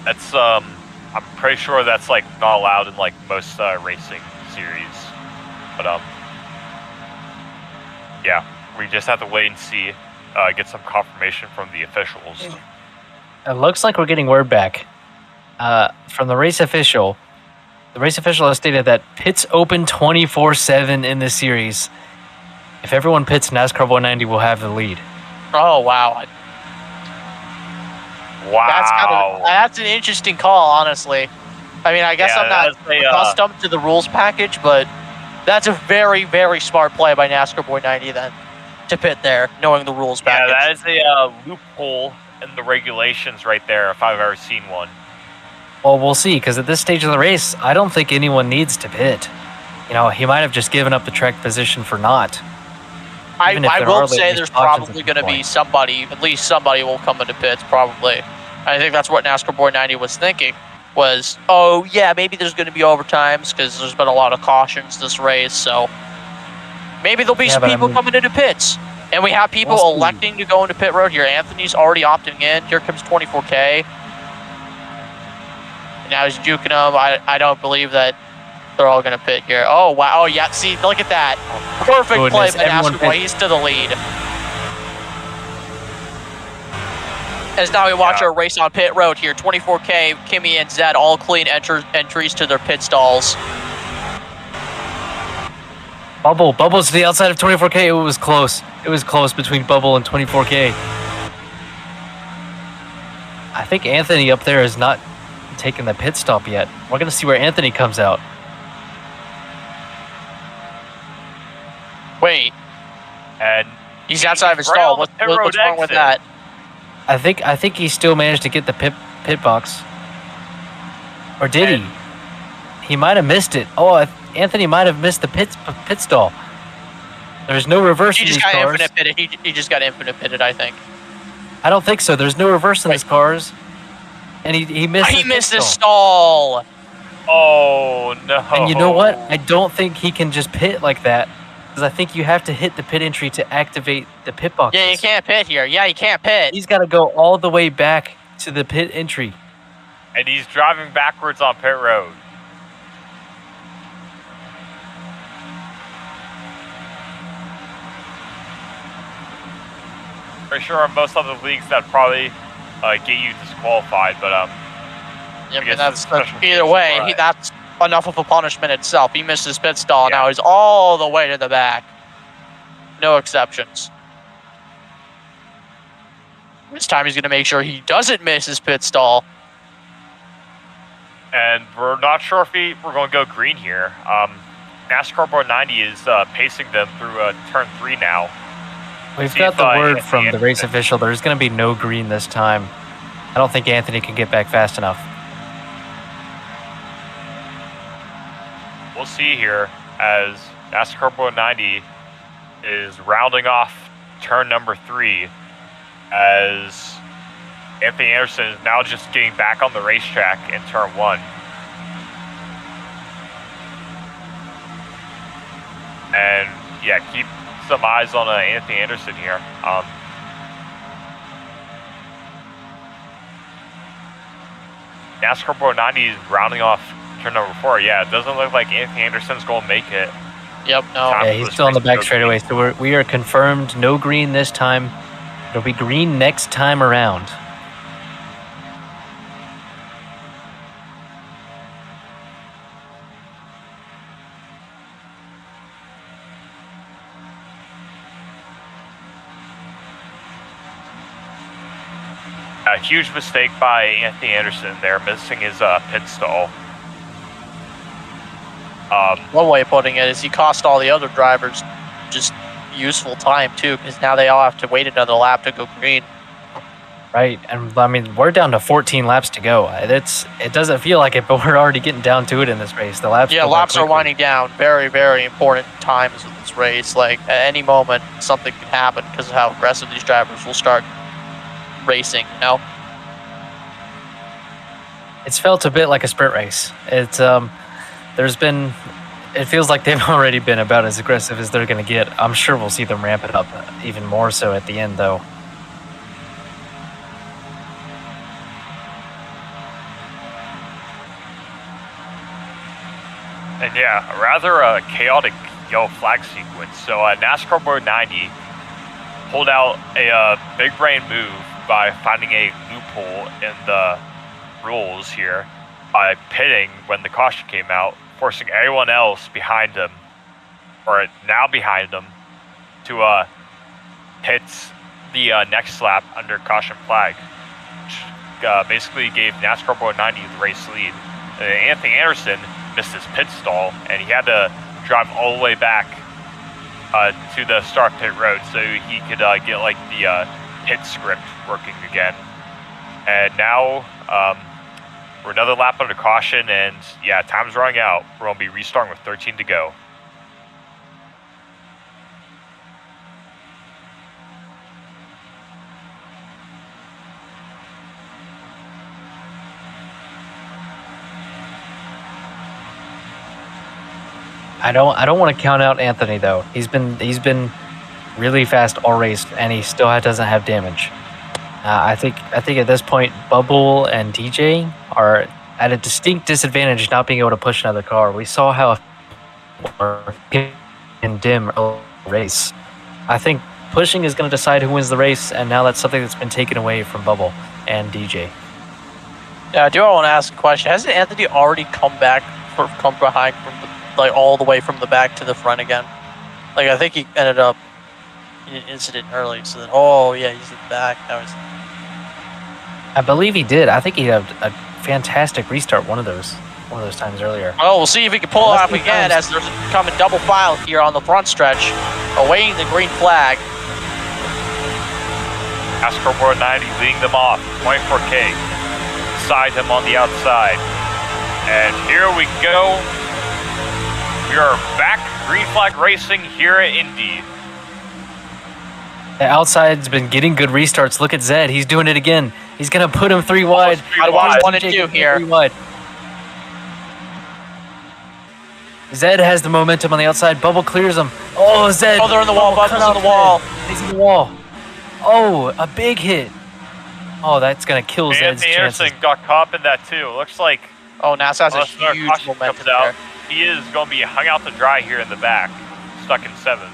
S1: that's I'm pretty sure that's not allowed in most racing series, but yeah, we just have to wait and see, get some confirmation from the officials.
S2: It looks like we're getting word back from the race official. The race official has stated that pits open 24/7 in this series. If everyone pits, NASCAR 190 will have the lead.
S3: Oh, wow.
S1: Wow.
S3: That's an interesting call, honestly. I mean, I guess
S1: Yeah,
S3: I'm not
S1: that's a,
S3: accustomed to the rules package, but that's a very, very smart play by NASCAR Boy 90 then to pit there, knowing the rules
S1: Yeah,
S3: package.
S1: that is a loophole in the regulations right there, if I've ever seen one.
S2: Well, we'll see, because at this stage of the race, I don't think anyone needs to pit. He might have just given up the track position for not. Even if
S3: I
S2: there
S3: will
S2: are
S3: say
S2: late
S3: there's
S2: cautions
S3: probably
S2: at
S3: going
S2: this
S3: to be
S2: point.
S3: somebody, at least somebody will come into pits, probably. I think that's what NASCAR Boy 90 was thinking, was, oh, yeah, maybe there's going to be overtimes, because there's been a lot of cautions this race, so maybe there'll be
S2: Yeah,
S3: some
S2: but I
S3: people
S2: mean-
S3: coming into pits. And we have people
S2: We'll see.
S3: electing to go into pit road here. Anthony's already opting in. Here comes 24K. And now he's juking them. I don't believe that they're all going to pit here. Oh, wow. Oh, yeah. See, look at that. Perfect play
S2: Goodness,
S3: by
S2: everyone
S3: NASCAR Boy.
S2: pit-
S3: He's to the lead. As now we watch
S1: Yeah.
S3: our race on pit road here. 24K, Kimmy, and Zed all clean entries to their pit stalls.
S2: Bubble's to the outside of 24K. It was close. It was close between Bubble and 24K. I think Anthony up there has not taken the pit stop yet. We're going to see where Anthony comes out.
S3: Wait,
S1: And
S3: he's outside of his
S1: Right
S3: stall.
S1: on the pit
S3: What's
S1: road
S3: wrong with
S1: exit.
S3: that?
S2: I think he still managed to get the pit box. Or did he? He might have missed it. Oh, Anthony might have missed the pit stall. There's no reverse
S3: He
S2: in
S3: just
S2: these
S3: got
S2: cars.
S3: infinite pitted. He just got infinite pitted, I think.
S2: I don't think so. There's no reverse in these cars. And he missed.
S3: He missed his stall.
S1: Oh no!
S2: And you know what? I don't think he can just pit like that, because I think you have to hit the pit entry to activate the pit boxes.
S3: Yeah, you can't pit here. Yeah, you can't pit.
S2: He's got to go all the way back to the pit entry.
S1: And he's driving backwards on pit road. Pretty sure on most other leagues that probably get you disqualified, but
S3: Yeah,
S1: I guess
S3: but that's
S1: it's a special
S3: either
S1: case,
S3: way.
S1: right.
S3: That's enough of a punishment itself. He missed his pit stall.
S1: Yeah.
S3: Now he's all the way to the back. No exceptions. This time he's going to make sure he doesn't miss his pit stall.
S1: and we're not sure if we're going to go green here. NASCAR Board 90 is pacing them through turn 3 now.
S2: We've
S1: See
S2: got
S1: if,
S2: the word
S1: Anthony
S2: from the
S1: Anderson-
S2: race official. There's going to be no green this time. I don't think Anthony can get back fast enough.
S1: We'll see here as NASCAR Board 90 is rounding off turn number 3 as Anthony Anderson is now just getting back on the racetrack in turn 1. And yeah, keep some eyes on Anthony Anderson here. NASCAR Board 90 is rounding off turn number 4. Yeah, it doesn't look like Anthony Anderson's going to make it.
S3: Yep, no.
S1: Time
S2: Yeah,
S1: for
S2: he's
S1: this
S2: still on the
S1: race to
S2: back
S1: go
S2: straightaway. So we are confirmed no green this time. It'll be green next time around.
S1: A huge mistake by Anthony Anderson there, missing his pit stall.
S3: One way of putting it is he cost all the other drivers just useful time too, because now they all have to wait another lap to go green.
S2: Right, and I mean we're down to 14 laps to go. It doesn't feel like it, but we're already getting down to it in this race. The laps.
S3: Yeah,
S2: go by
S3: laps are
S2: quickly.
S3: winding down. Very, very important times with this race. Like at any moment, something can happen because of how aggressive these drivers will start racing. You know.
S2: It's felt a bit like a sprint race. It's it feels like they've already been about as aggressive as they're going to get. I'm sure we'll see them ramp it up even more so at the end, though.
S1: And yeah, a rather chaotic yellow flag sequence. So NASCAR Board 90 pulled out a big brain move by finding a loophole in the rules here by pitting when the caution came out, forcing everyone else behind them, or now behind them, to pit the next lap under caution flag, which basically gave NASCAR Board 90 the race lead. Anthony Anderson missed his pit stall, and he had to drive all the way back to the start pit road so he could get like the pit script working again. And now we're another lap under caution, and yeah, time's running out. We're gonna be restarting with 13 to go.
S2: I don't want to count out Anthony though. He's been really fast all race, and he still doesn't have damage. I think at this point, Bubble and DJ are at a distinct disadvantage not being able to push another car. We saw how in dim race. I think pushing is going to decide who wins the race, and now that's something that's been taken away from Bubble and DJ.
S3: Yeah, I do want to ask a question. Hasn't Anthony already come behind from like all the way from the back to the front again? Like I think he ended up in an incident early. So then, oh yeah, he's in the back.
S2: I believe he did. I think he had a fantastic restart one of those times earlier.
S3: Oh, we'll see if he can pull
S2: Unless
S3: up
S2: he
S3: again
S2: comes-
S3: as there's coming double file here on the front stretch, awaiting the green flag.
S1: NASCAR Board 90 leading them off, 24K. Beside him on the outside. And here we go. We are back green flag racing here at Indy.
S2: The outside's been getting good restarts. Look at Zed. He's doing it again. He's going to put him 3 wide.
S1: I
S3: watch 1 and 2 here.
S2: 3 wide. Zed has the momentum on the outside. Bubble clears him. Oh, Zed.
S3: Oh, they're in the wall. Bubble's in the wall.
S2: He's in the wall. Oh, a big hit. Oh, that's going to kill Zed's
S1: Anthony
S2: chances.
S1: Anderson got caught up in that too. Looks like
S3: Oh, NASA has a
S1: unless another
S3: huge
S1: caution
S3: momentum
S1: comes out,
S3: there.
S1: he is going to be hung out to dry here in the back, stuck in 7th.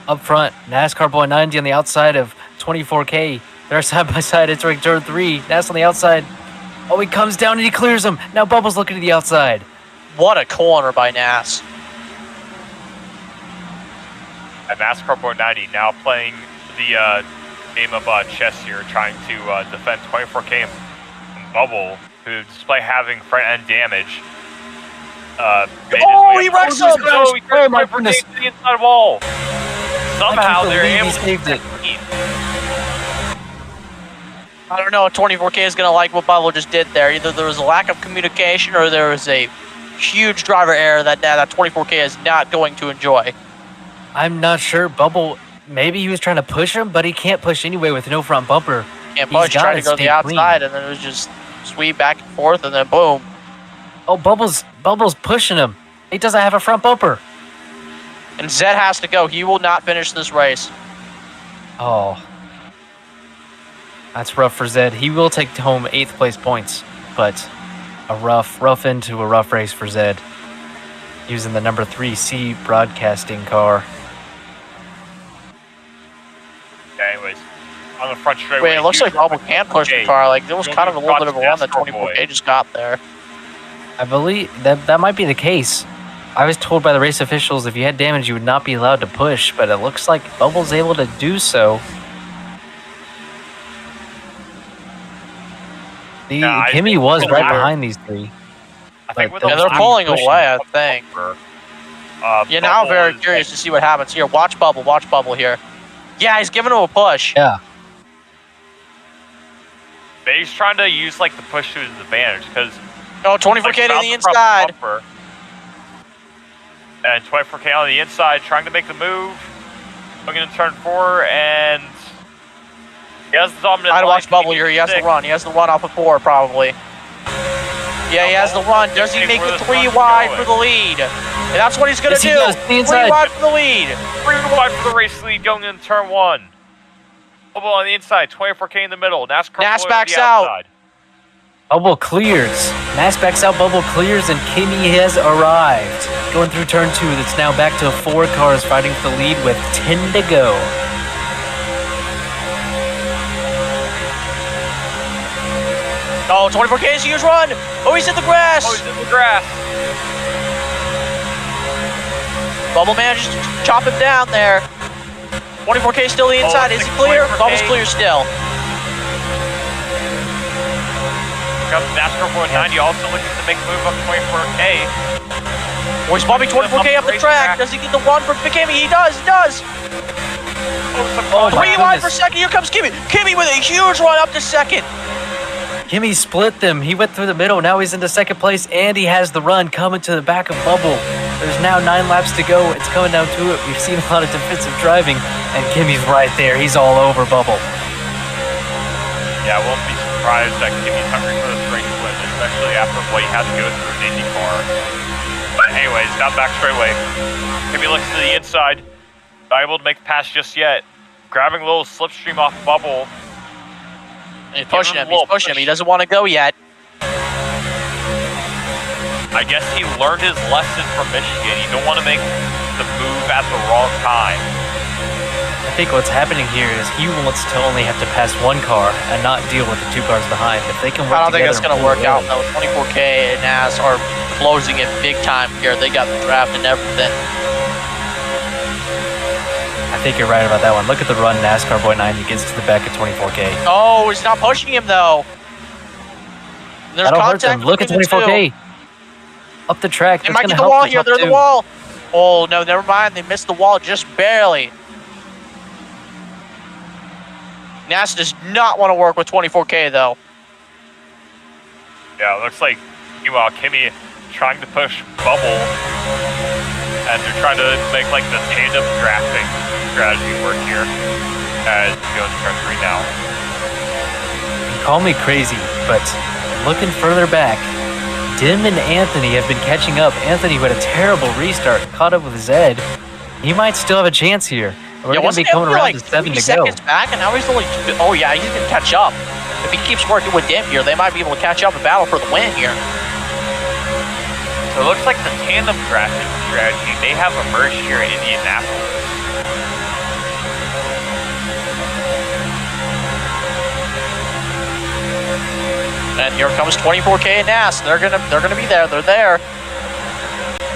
S2: Up front, NASCAR Boy 90 on the outside of 24K. They're side by side entering turn 3. Nas on the outside. Oh, he comes down and he clears him. Now Bubble's looking to the outside.
S3: What a corner by Nas.
S1: And NASCAR Board 90 now playing the game of chess here, trying to defend 24K and Bubble, who, despite having front end damage,
S3: Oh, he wrecks him!
S1: Oh, he
S2: Oh, my goodness.
S1: to the inside wall. Somehow
S2: I
S1: they're
S2: can't
S1: able
S2: believe he
S1: to
S2: saved
S1: keep.
S3: I don't know if 24K is going to like what Bubble just did there. Either there was a lack of communication or there was a huge driver error that 24K is not going to enjoy.
S2: I'm not sure. Bubble, maybe he was trying to push him, but he can't push anyway with no front bumper.
S3: Can't
S2: He's
S3: push, trying to
S2: gotta
S3: go to the
S2: stay
S3: outside,
S2: clean.
S3: and then it was just sweep back and forth, and then boom.
S2: Oh, Bubble's pushing him. He doesn't have a front bumper.
S3: And Zed has to go. He will not finish this race.
S2: Oh. That's rough for Zed. He will take home 8th place points, but a rough end to a rough race for Zed. Using the number 3C broadcasting car.
S1: Yeah, anyways, on the front straightway.
S3: Wait, it looks like
S1: huge
S3: Bubble can push the car. Like, there was kind of a little bit of a run that
S1: NASCAR boy.
S3: 24K just got there.
S2: I believe that might be the case. I was told by the race officials if you had damage, you would not be allowed to push, but it looks like Bubble's able to do so.
S1: I
S2: Kimmy
S1: think
S2: was
S1: with
S2: right
S1: the-
S2: behind these 3.
S1: I think with
S2: Yeah,
S1: the
S3: they're
S1: lap
S3: pulling
S1: pushing
S3: away, I
S1: the
S3: think.
S1: bumper,
S3: Yeah, now I'm
S1: Bubble
S3: very
S1: is-
S3: curious to see what happens here. Watch Bubble here. Yeah, he's giving him a push.
S2: Yeah.
S1: He's trying to use like the push to his advantage because
S3: Oh, 24K to the inside.
S1: And 24K on the inside, trying to make the move. Looking in turn 4, and he has the dominant.
S3: Trying to watch
S1: line,
S3: Bubble here. He has the
S1: 6.
S3: run. He has the run off of 4, probably. Yeah, he has the run. Does he make the 3 wide for the lead? And that's what he's going to
S2: Yes, he
S3: do.
S2: does. The
S3: 3
S2: inside.
S3: wide for the lead.
S1: 3 wide for the race lead going into turn 1. Bubble on the inside, 24K in the middle. NASCAR
S3: Nas
S1: on
S3: backs
S1: the
S3: out.
S1: outside.
S2: Bubble clears. Mass backs out, Bubble clears, and Kimmy has arrived. Going through turn 2, that's now back to 4 cars fighting for the lead with 10 to go.
S3: Oh, 24K's huge run. Oh, he's in the grass.
S1: Oh, he's in the grass.
S3: Bubble manages to chop him down there. 24K still the inside. Is he clear?
S1: 24K.
S3: Bubble's clear still.
S1: Got the NASCAR 490 also looking to make a move up 24K.
S3: Oh, he's bumping 24K up the track. Does he get the one for Kimmy? He does. He does.
S2: Oh, my
S3: 3 wide
S2: goodness.
S3: for second. Here comes Kimmy. Kimmy with a huge run up to second.
S2: Kimmy split them. He went through the middle. Now he's into 2nd place, and he has the run coming to the back of Bubble. There's now 9 laps to go. It's coming down to it. We've seen a lot of defensive driving, and Kimmy's right there. He's all over Bubble.
S1: Yeah, I won't be surprised that Kimmy's hungry for the straight split, especially after what he had to go through in Indy car. But anyways, now back straightaway. Kimmy looks to the inside. Not able to make the pass just yet. Grabbing a little slipstream off Bubble.
S3: He's pushing
S1: Give
S3: him.
S1: him a
S3: He's
S1: little
S3: pushing him.
S1: push.
S3: He doesn't want to go yet.
S1: I guess he learned his lesson from Michigan. You don't want to make the move at the wrong time.
S2: I think what's happening here is he wants to only have to pass 1 car and not deal with the 2 cars behind. If they can work
S3: I don't think
S2: together
S3: that's going to
S2: and pull
S3: work
S2: it
S3: out,
S2: in.
S3: though. 24K and NAS are closing it big time here. They got the draft and everything.
S2: I think you're right about that one. Look at the run NASCAR Boy 90 gets to the back of 24K.
S3: Oh, he's not pushing him, though. There's
S2: That'll hurt them.
S3: contact
S2: Look at
S3: between the
S2: 24K. Up the track.
S3: They
S2: That's
S3: might
S2: gonna
S3: get the
S2: help
S3: wall
S2: the
S3: here.
S2: top
S3: They're the
S2: 2.
S3: wall. Oh, no, never mind. They missed the wall just barely. NAS does not want to work with 24K, though.
S1: Yeah, it looks like, meanwhile, Kimmy trying to push Bubble, and they're trying to make like the tandem drafting strategy work here as we go into turn 3 now.
S2: call me crazy, but looking further back, Dim and Anthony have been catching up. Anthony, who had a terrible restart, caught up with Zed. He might still have a chance here. We're going to be coming around to 7 to go.
S3: Back, and now he's only. Oh yeah, he's going to catch up. If he keeps working with Dim here, they might be able to catch up and battle for the win here.
S1: So it looks like the tandem drafting strategy may have emerged here in Indianapolis.
S3: And here comes 24K and NAS. They're gonna be there. They're there.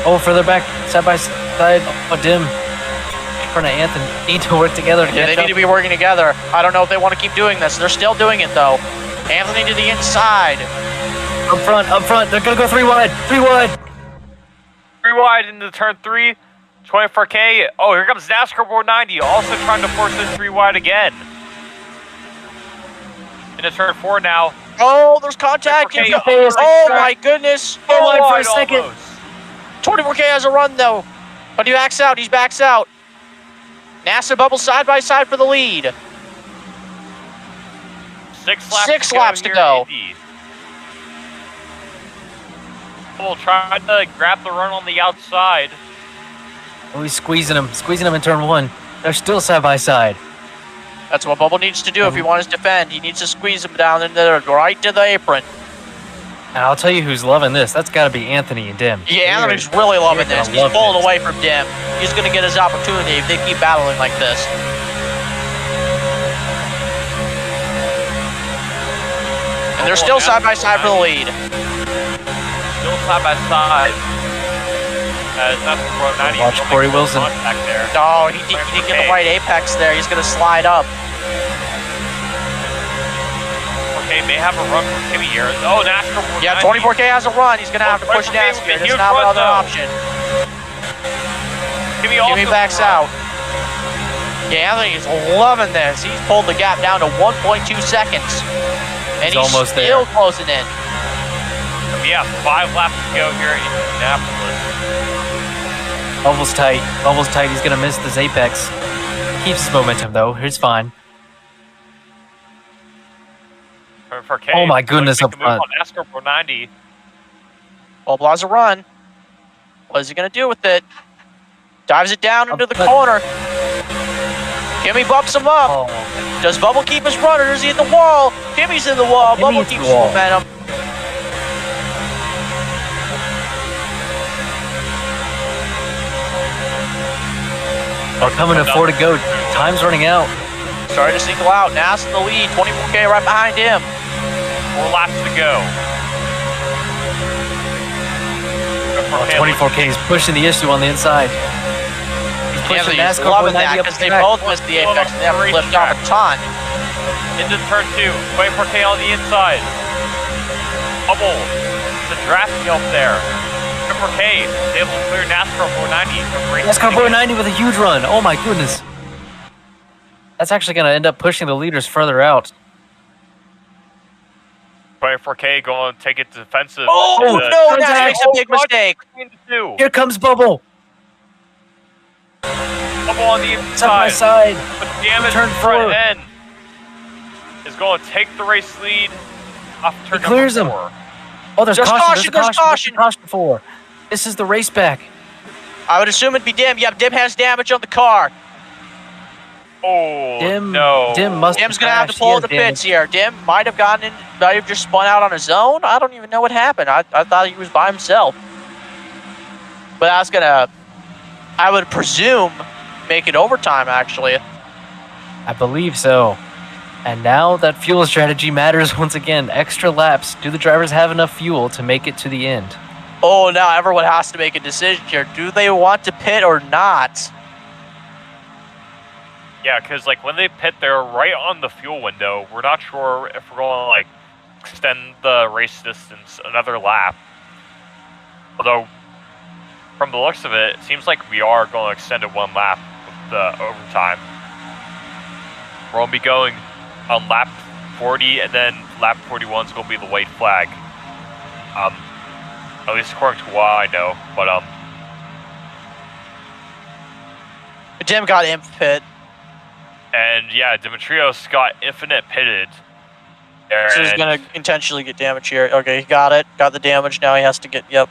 S2: Oh, further back, side by side. Oh, Dim. In front of Anthony. Need to work together.
S3: Yeah, they need to be working together. I don't know if they want to keep doing this. They're still doing it though. Anthony to the inside.
S2: Up front. They're gonna go 3 wide. 3 wide.
S1: 3 wide into turn 3. 24K. Oh, here comes NASCAR 490, also trying to force this 3 wide again. Into turn 4 now.
S3: Oh, there's contact. Oh my goodness.
S2: Oh, wide for a second.
S1: Almost.
S3: 24K has a run though. But he backs out. He's backs out. NASA Bubble side by side for the lead.
S1: 6
S3: laps to go.
S1: We'll try to grab the run on the outside.
S2: Oh, he's squeezing him in turn 1. They're still side by side.
S3: That's what Bubble needs to do if he wants to defend. He needs to squeeze him down in there, right to the apron.
S2: And I'll tell you who's loving this. That's got to be Anthony and Dim.
S3: Yeah, Anthony's really loving this. He's pulling away from Dim. He's going to get his opportunity if they keep battling like this. And they're still side by side for the lead.
S1: Still side by side.
S2: Watch Corey Wilson.
S1: There.
S3: Oh, he didn't get the right apex there. He's going to slide up.
S1: Okay, may have a run from Kimmy here. Oh, NASCAR 490.
S3: Yeah, 24K has a run. He's going to have to push NASCAR. He doesn't have another option. Kimmy backs out. Yeah, Anthony's loving this. He's pulled the gap down to 1.2 seconds. And he's
S2: almost
S3: still
S2: there.
S3: closing in.
S1: Yeah, 5 laps to go here in Indianapolis.
S2: Bubble's tight. He's going to miss this apex. Keeps his momentum, though. It's fine.
S1: For K,
S2: oh, my goodness, up front.
S1: NASCAR 490.
S3: Bubble has a run. What is he going to do with it? Dives it down into the corner. Kimmy bumps him up.
S2: Oh.
S3: Does Bubble keep his run, or is he in the wall? Kimmy's in the wall. Bubble keeps his momentum.
S2: We're coming to 4 to go. Time's running out.
S3: Starting to single out. Nas in the lead. 24K right behind him.
S1: 4 laps to go.
S2: 24K is pushing the issue on the inside. He's pushing NASCAR
S3: loving that because they both missed the apex and they have to lift off a ton.
S1: Into turn 2. 24K on the inside. Bubble. The drafting up there. 24K is able to clear NASCAR 490.
S2: NASCAR 490 with a huge run. Oh my goodness. That's actually going to end up pushing the leaders further out.
S1: 24K going to take it defensive.
S3: Oh, no, that makes a big mistake.
S2: Here comes Bubble.
S1: Bubble on the inside.
S2: Side by side.
S1: But damage
S2: Turn
S1: front
S2: 4.
S1: end is going to take the race lead off turn
S2: He clears him.
S1: 4.
S2: Oh, there's caution.
S3: There's caution.
S2: Caution 4. This is the race back.
S3: I would assume it'd be Dim. Yep, Dim has damage on the car.
S1: Oh,
S2: Dim,
S1: no.
S3: Dim's going to have to pull the pits here. Dim might have gotten in, might have just spun out on his own. I don't even know what happened. I thought he was by himself. But that's going to, I would presume, make it overtime, actually.
S2: I believe so. And now that fuel strategy matters once again. Extra laps. Do the drivers have enough fuel to make it to the end?
S3: Oh, now everyone has to make a decision here. Do they want to pit or not?
S1: Yeah, because like when they pit, they're right on the fuel window. We're not sure if we're going to like extend the race distance another lap. Although, from the looks of it, it seems like we are going to extend it 1 lap with the overtime. We're going to be going on lap 40, and then lap 41 is going to be the white flag. At least according to what I know. But
S3: Dim got imp pit.
S1: and yeah, Dimitrios got infinite pitted
S3: So he's gonna intentionally get damage here. Okay, he got it. Got the damage. Now he has to get. Yep.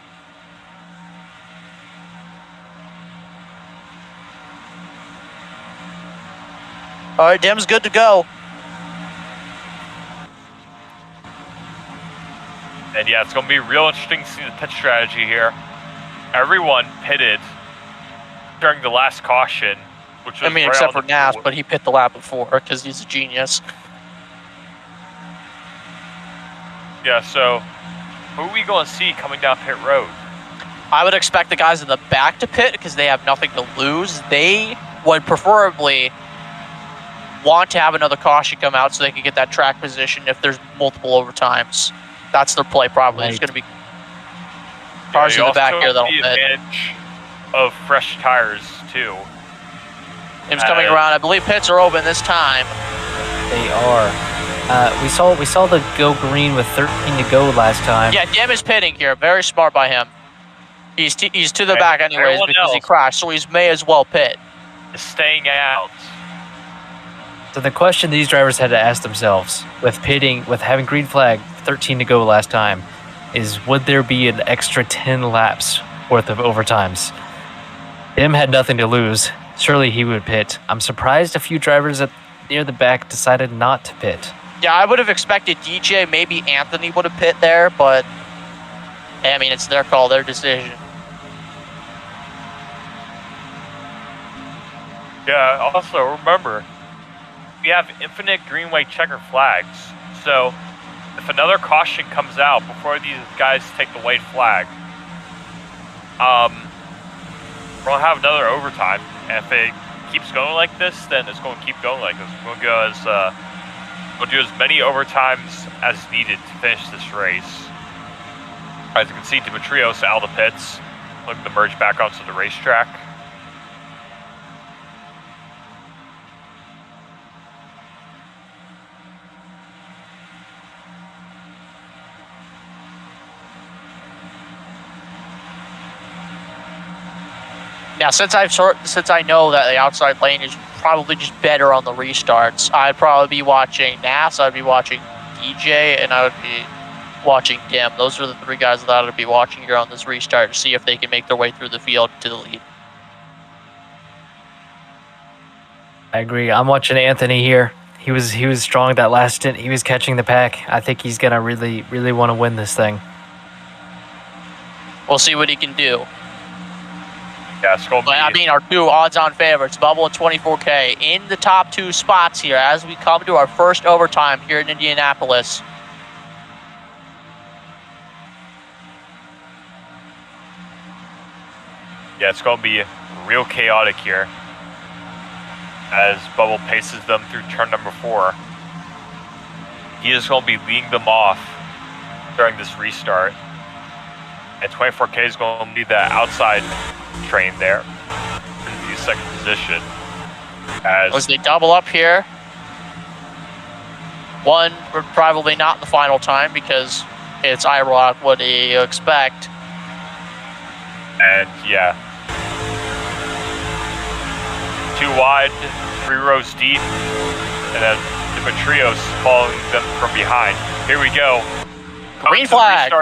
S3: All right, Dim's good to go.
S1: And yeah, it's going to be real interesting to see the pit strategy here. Everyone pitted during the last caution, which was
S3: except for Nass, but he pit the lap before because he's a genius.
S1: Yeah, so who are we going to see coming down pit road?
S3: I would expect the guys in the back to pit because they have nothing to lose. They would preferably want to have another caution come out so they can get that track position if there's multiple overtimes. That's their play probably. It's going to be cars in the back here that'll pit.
S1: Advantage of fresh tires too.
S3: Tim's coming around. I believe pits are open this time.
S2: They are. We saw the go green with 13 to go last time.
S3: Yeah, Dim is pitting here. Very smart by him. He's to the back anyways because he crashed, so he may as well pit.
S1: Is staying out.
S2: So the question these drivers had to ask themselves with having green flag, 13 to go last time, is would there be an extra 10 laps worth of overtimes? Dim had nothing to lose. Surely he would pit. I'm surprised a few drivers near the back decided not to pit.
S3: Yeah, I would have expected DJ, maybe Anthony would have pit there, but I mean, it's their call, their decision.
S1: Yeah, also remember, we have infinite green, white, checker flags. So if another caution comes out before these guys take the white flag, we'll have another overtime. And if it keeps going like this, then it's going to keep going like this. We'll do as many overtimes as needed to finish this race. As you can see, Dimitrios out of the pits, looking to merge back onto the racetrack.
S3: Now, since I know that the outside lane is probably just better on the restarts, I'd probably be watching Nass, I'd be watching DJ, and I would be watching Dim. Those are the three guys that I would be watching here on this restart to see if they can make their way through the field to the lead.
S2: I agree. I'm watching Anthony here. He was strong that last stint. He was catching the pack. I think he's gonna really, really want to win this thing.
S3: We'll see what he can do.
S1: Yeah, it's going to be...
S3: I mean, our two odds-on favorites, Bubble and 24K, in the top two spots here as we come to our first overtime here in Indianapolis.
S1: Yeah, it's going to be real chaotic here as Bubble paces them through turn number 4. He is going to be leading them off during this restart. And 24K is going to lead that outside train there in the second position. As
S3: they double up here. One, we're probably not the final time because it's IROC. What do you expect?
S1: And yeah, 2 wide, 3 rows deep, and then Dimitrios following them from behind. Here we go.
S3: Green flag.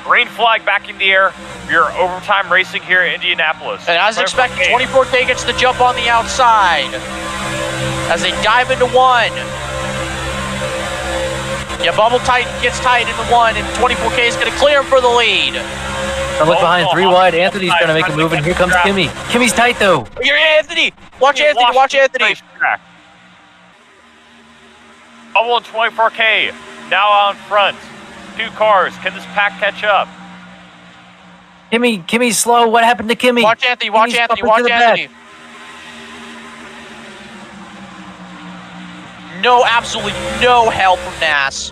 S1: Green flag back in the air. We are overtime racing here in Indianapolis.
S3: And as expected, 24K gets the jump on the outside as they dive into 1. Yeah, Bubble gets tight into 1, and 24K is going to clear him for the lead.
S2: Now look behind, 3 wide. Anthony's going to make a move, and here comes Kimmy. Kimmy's tight, though.
S3: Here, Anthony. Watch Anthony. Watch Anthony.
S1: Bubble and 24K now out in front. 2 cars. Can this pack catch up?
S2: Kimmy's slow. What happened to Kimmy?
S3: Watch Anthony. Watch Anthony. Watch Anthony. No, absolutely no help from Nass.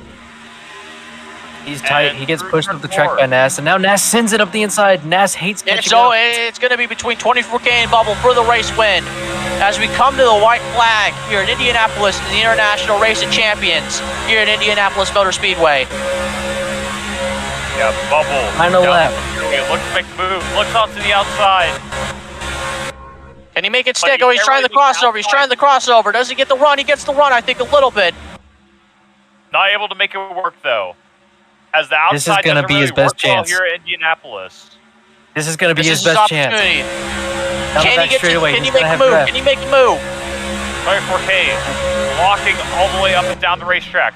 S2: He's tight. He gets pushed up the track by Nass, and now Nass sends it up the inside. Nass hates catching up.
S3: It's going to be between 24K and Bubble for the race win. As we come to the white flag here in Indianapolis, in the International Race of Champions here at Indianapolis Motor Speedway.
S1: Yeah, Bubble.
S2: Final lap.
S1: Looks to make the move. Looks off to the outside.
S3: Can he make it stick? Oh, he's trying the crossover. He's trying the crossover. Does he get the run? He gets the run, I think, a little bit.
S1: not able to make it work though. As the outside
S2: This is gonna
S1: doesn't
S2: be
S1: really
S2: his best
S1: work well
S2: chance.
S1: here in Indianapolis.
S2: This is going to be
S3: This
S2: his
S3: is his
S2: best chance.
S3: opportunity.
S2: Down the
S3: Can
S2: back
S3: he get
S2: straightaway,
S3: can
S2: he's
S3: he make
S2: gonna
S3: a
S2: have
S3: move?
S2: breath.
S3: Can he make a move?
S1: 24K walking all the way up and down the racetrack.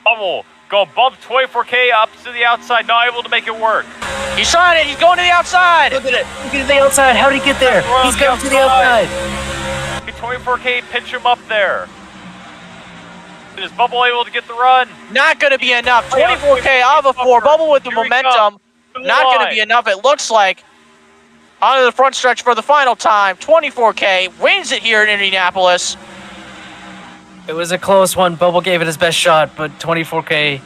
S1: Bubble going bump 24K up to the outside, not able to make it work.
S3: He's trying it. He's going to the outside.
S2: Look at it. Look at the outside. How did he get there? He's going to the outside.
S1: 24K pinch him up there. Is Bubble able to get the run?
S3: Not going to be enough. 24K out of the 4. Bubble with the momentum. Not going to be enough. It looks like onto the front stretch for the final time. 24K wins it here in Indianapolis.
S2: It was a close one. Bubble gave it his best shot, but 24K,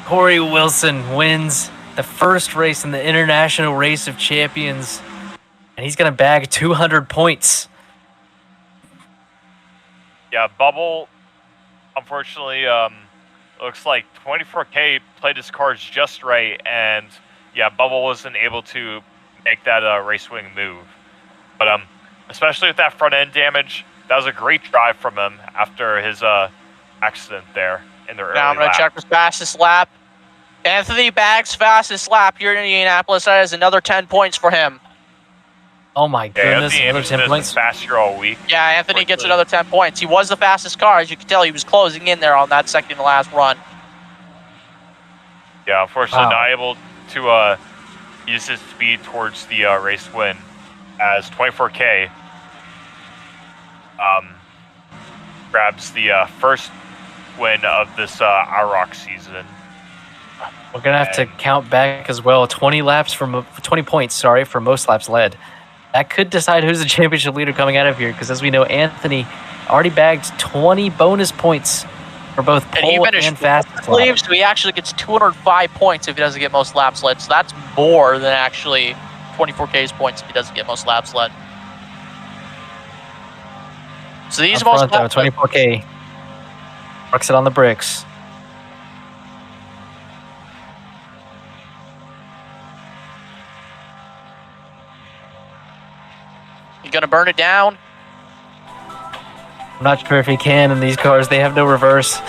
S2: Corey Wilson wins the first race in the International Race of Champions, and he's going to bag 200 points.
S1: Yeah, Bubble, unfortunately, looks like 24K played his cards just right, and yeah, Bubble wasn't able to make that race winning move. But especially with that front end damage, that was a great drive from him after his accident there in the early
S3: Now I'm going
S1: lap.
S3: to check his fastest lap. Anthony Baggs' fastest lap here in Indianapolis. That is another 10 points for him.
S2: Oh my goodness,
S1: Anthony
S2: another 10
S1: has
S2: points.
S1: been faster all week.
S3: Yeah, Anthony gets another 10 points. He was the fastest car. As you can tell, he was closing in there on that second to last run.
S1: Yeah, unfortunately
S2: Wow.
S1: not able to use his speed towards the race win, as 24K grabs the first win of this IROC season.
S2: We're going to have to count back as well. 20 points, sorry, for most laps led. That could decide who's the championship leader coming out of here, because as we know, Anthony already bagged 20 bonus points for both pole and fastest lap.
S3: So he actually gets 205 points if he doesn't get most laps led. So that's more than actually 24K's points if he doesn't get most laps led. So these
S2: Up
S3: most
S2: front, though,
S3: laps
S2: 24K works it on the bricks.
S3: You gonna burn it down?
S2: I'm not sure if he can in these cars. They have no reverse.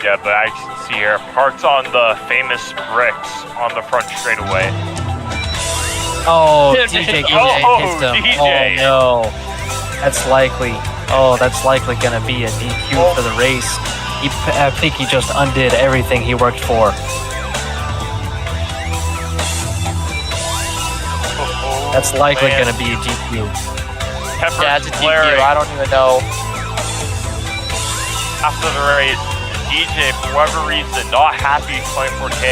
S1: Yeah, but I can see here, parked on the famous bricks on the front straightaway.
S2: Oh, DJ hits him.
S1: DJ.
S2: Oh, no. That's likely. Oh, that's likely going to be a DQ for the race. I think he just undid everything he worked for. That's likely going to be a DQ.
S1: Pepper's
S3: Yeah, it's a DQ.
S1: glaring
S3: I don't even know.
S1: after the race. DJ, for whatever reason, not happy with 24K.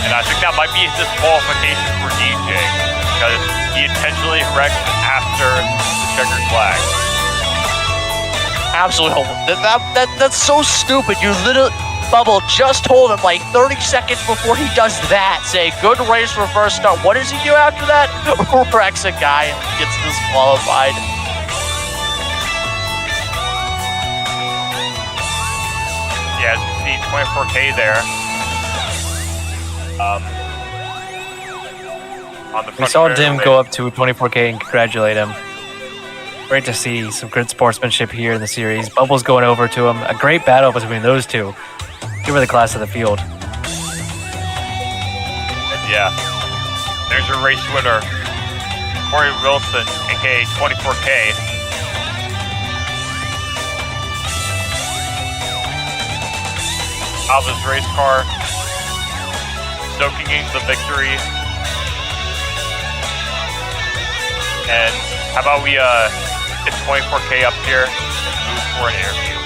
S1: And I think that might be a disqualification for DJ, because he intentionally wrecked after the checkered flag.
S3: Absolutely. That's so stupid. You literally, Bubble just told him like 30 seconds before he does that. Say, good race for first start. What does he do after that? Wrecks a guy and gets disqualified.
S1: Yeah, as you can see, 24K there. On the front
S2: We saw Dim
S1: straightaway.
S2: go up to 24K and congratulate him. Great to see some good sportsmanship here in the series. Bubbles going over to him. A great battle between those two. They were the class of the field.
S1: And yeah, there's your race winner, Corey Wilson, aka 24K. Out of his race car, soaking in the victory. And how about we get 24K up here and move for an interview.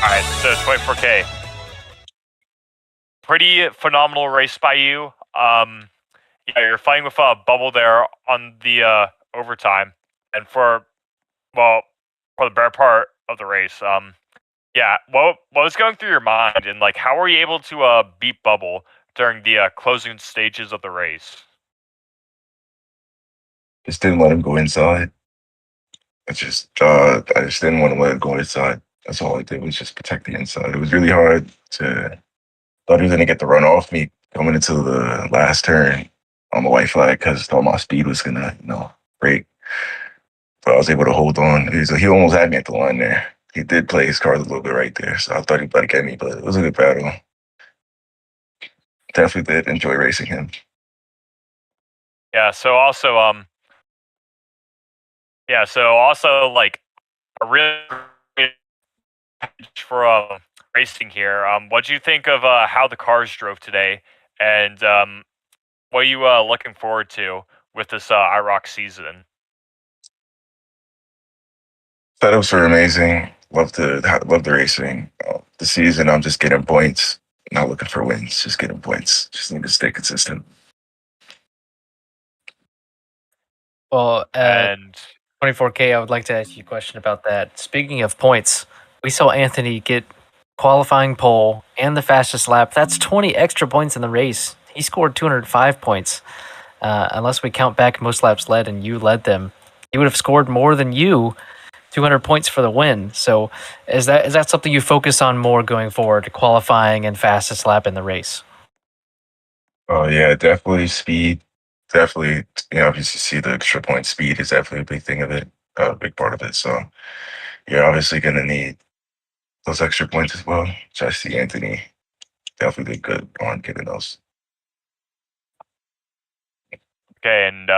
S1: Alright, so 24K. Pretty phenomenal race by you. Yeah, you're fighting with a bubble there on the overtime. And for the better part of the race, yeah, what was going through your mind, and like how were you able to beat Bubble during the closing stages of the race?
S5: Just didn't let him go inside. I just didn't want to let him go inside. That's all I did was just protect the inside. It was really hard to. Thought he was gonna get the run off me coming into the last turn on the white flag because thought my speed was gonna, break. But I was able to hold on. He almost had me at the line there. He did play his cards a little bit right there, so I thought he'd about to get me, but it was a good battle. Definitely did enjoy racing him.
S1: Yeah. So also, like a really great package for racing here. What do you think of how the cars drove today, and what are you looking forward to with this IROC season?
S5: Setups were amazing. Love the racing. The season, I'm just getting points. Not looking for wins, just getting points. Just need to stay consistent.
S2: Well,
S1: And
S2: 24K, I would like to ask you a question about that. Speaking of points, we saw Anthony get qualifying pole and the fastest lap. That's 20 extra points in the race. He scored 205 points. Unless we count back most laps led and you led them, he would have scored more than you, 200 points for the win. So is that something you focus on more going forward, qualifying and fastest lap in the race?
S5: Oh yeah, definitely speed. Definitely, if you see the extra point, speed is definitely a big thing of it, a big part of it. So you're obviously gonna need those extra points as well. So I see Anthony definitely did good on getting those.
S1: okay, and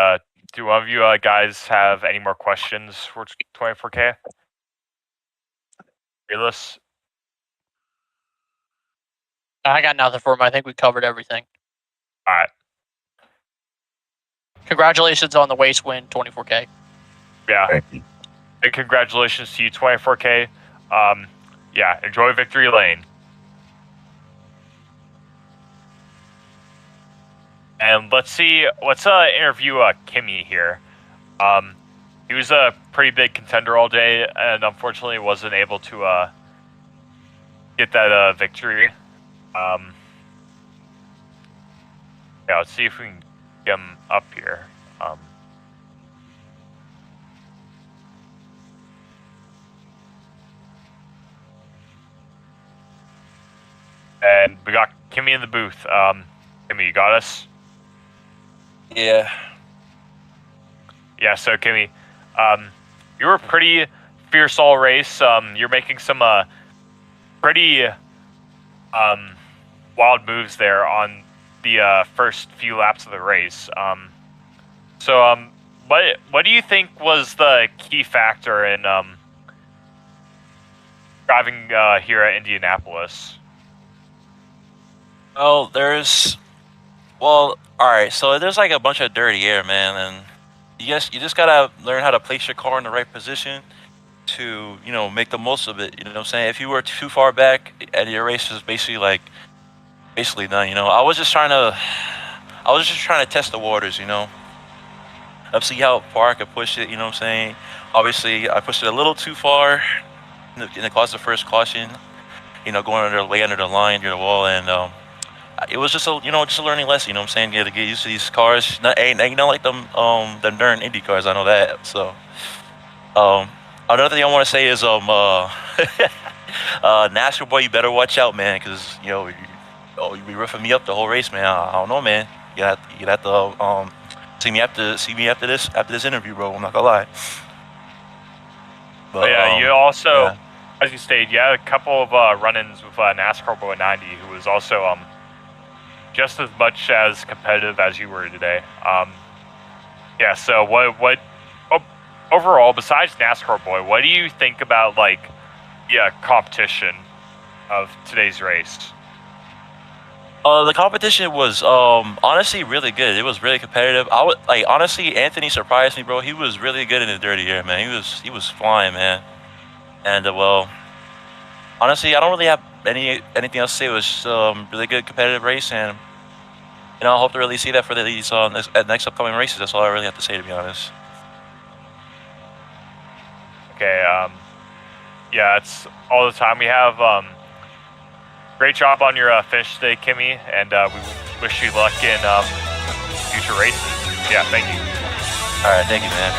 S1: do one of you guys have any more questions for 24K? Fearless?
S3: I got nothing for him. I think we covered everything.
S1: All right.
S3: Congratulations on the waste win, 24K.
S1: Yeah.
S5: Thank you.
S1: And congratulations to you, 24K. Yeah, enjoy Victory Lane. And let's interview Kimmy here. He was a pretty big contender all day, and unfortunately wasn't able to get that victory. Yeah, let's see if we can get him up here. And we got Kimmy in the booth. Kimmy, you got us?
S6: Yeah.
S1: Yeah, so Kimmy, you were pretty fierce all race. You're making some pretty wild moves there on the first few laps of the race. What do you think was the key factor in driving here at Indianapolis?
S6: Well, all right. So there's like a bunch of dirty air, man, and you just gotta learn how to place your car in the right position to make the most of it. You know what I'm saying? If you were too far back and your race is basically done, I was just trying to test the waters, see how far I could push it. You know what I'm saying? Obviously, I pushed it a little too far, and it caused the first caution. Going way under the line, near the wall, and it was just a learning lesson. You know what I'm saying? You got to get used to these cars. Ain't like them darn Indy cars. I know that. So, another thing I want to say is NASCAR boy, you better watch out, man, because you be roughing me up the whole race, man. I don't know, man. You have to see me after this interview, bro. I'm not gonna lie. But
S1: yeah, you also, as you stated, you had a couple of run-ins with NASCAR Boy 90, who was also just as much as competitive as you were today. Yeah. So what overall, besides NASCAR Boy, what do you think about competition of today's race?
S6: The competition was honestly really good. It was really competitive. Honestly, Anthony surprised me, bro. He was really good in the dirty air, man. He was flying, man. And honestly, I don't really have anything else to say. It was just really good competitive race, and I hope to really see that for these next upcoming races. That's all I really have to say, to be honest.
S1: Okay. Yeah, it's all the time we have. Great job on your finish today, Kimmy, and we wish you luck in future races. Yeah, thank you.
S6: All right, thank you, man.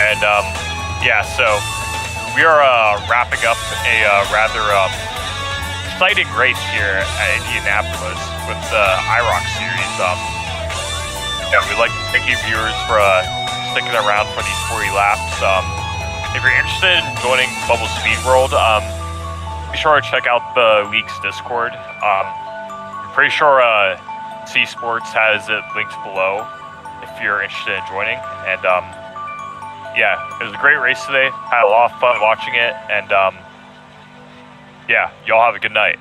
S1: And yeah, so we are wrapping up a rather exciting race here at Indianapolis with the IROC series. Yeah, we'd like to thank you viewers for sticking around for these 40 laps. If you're interested in joining Bubble Speedworld, be sure to check out the league's Discord. I'm pretty sure C Sports has it linked below if you're interested in joining. And yeah, it was a great race today. Had a lot of fun watching it, and yeah, y'all have a good night.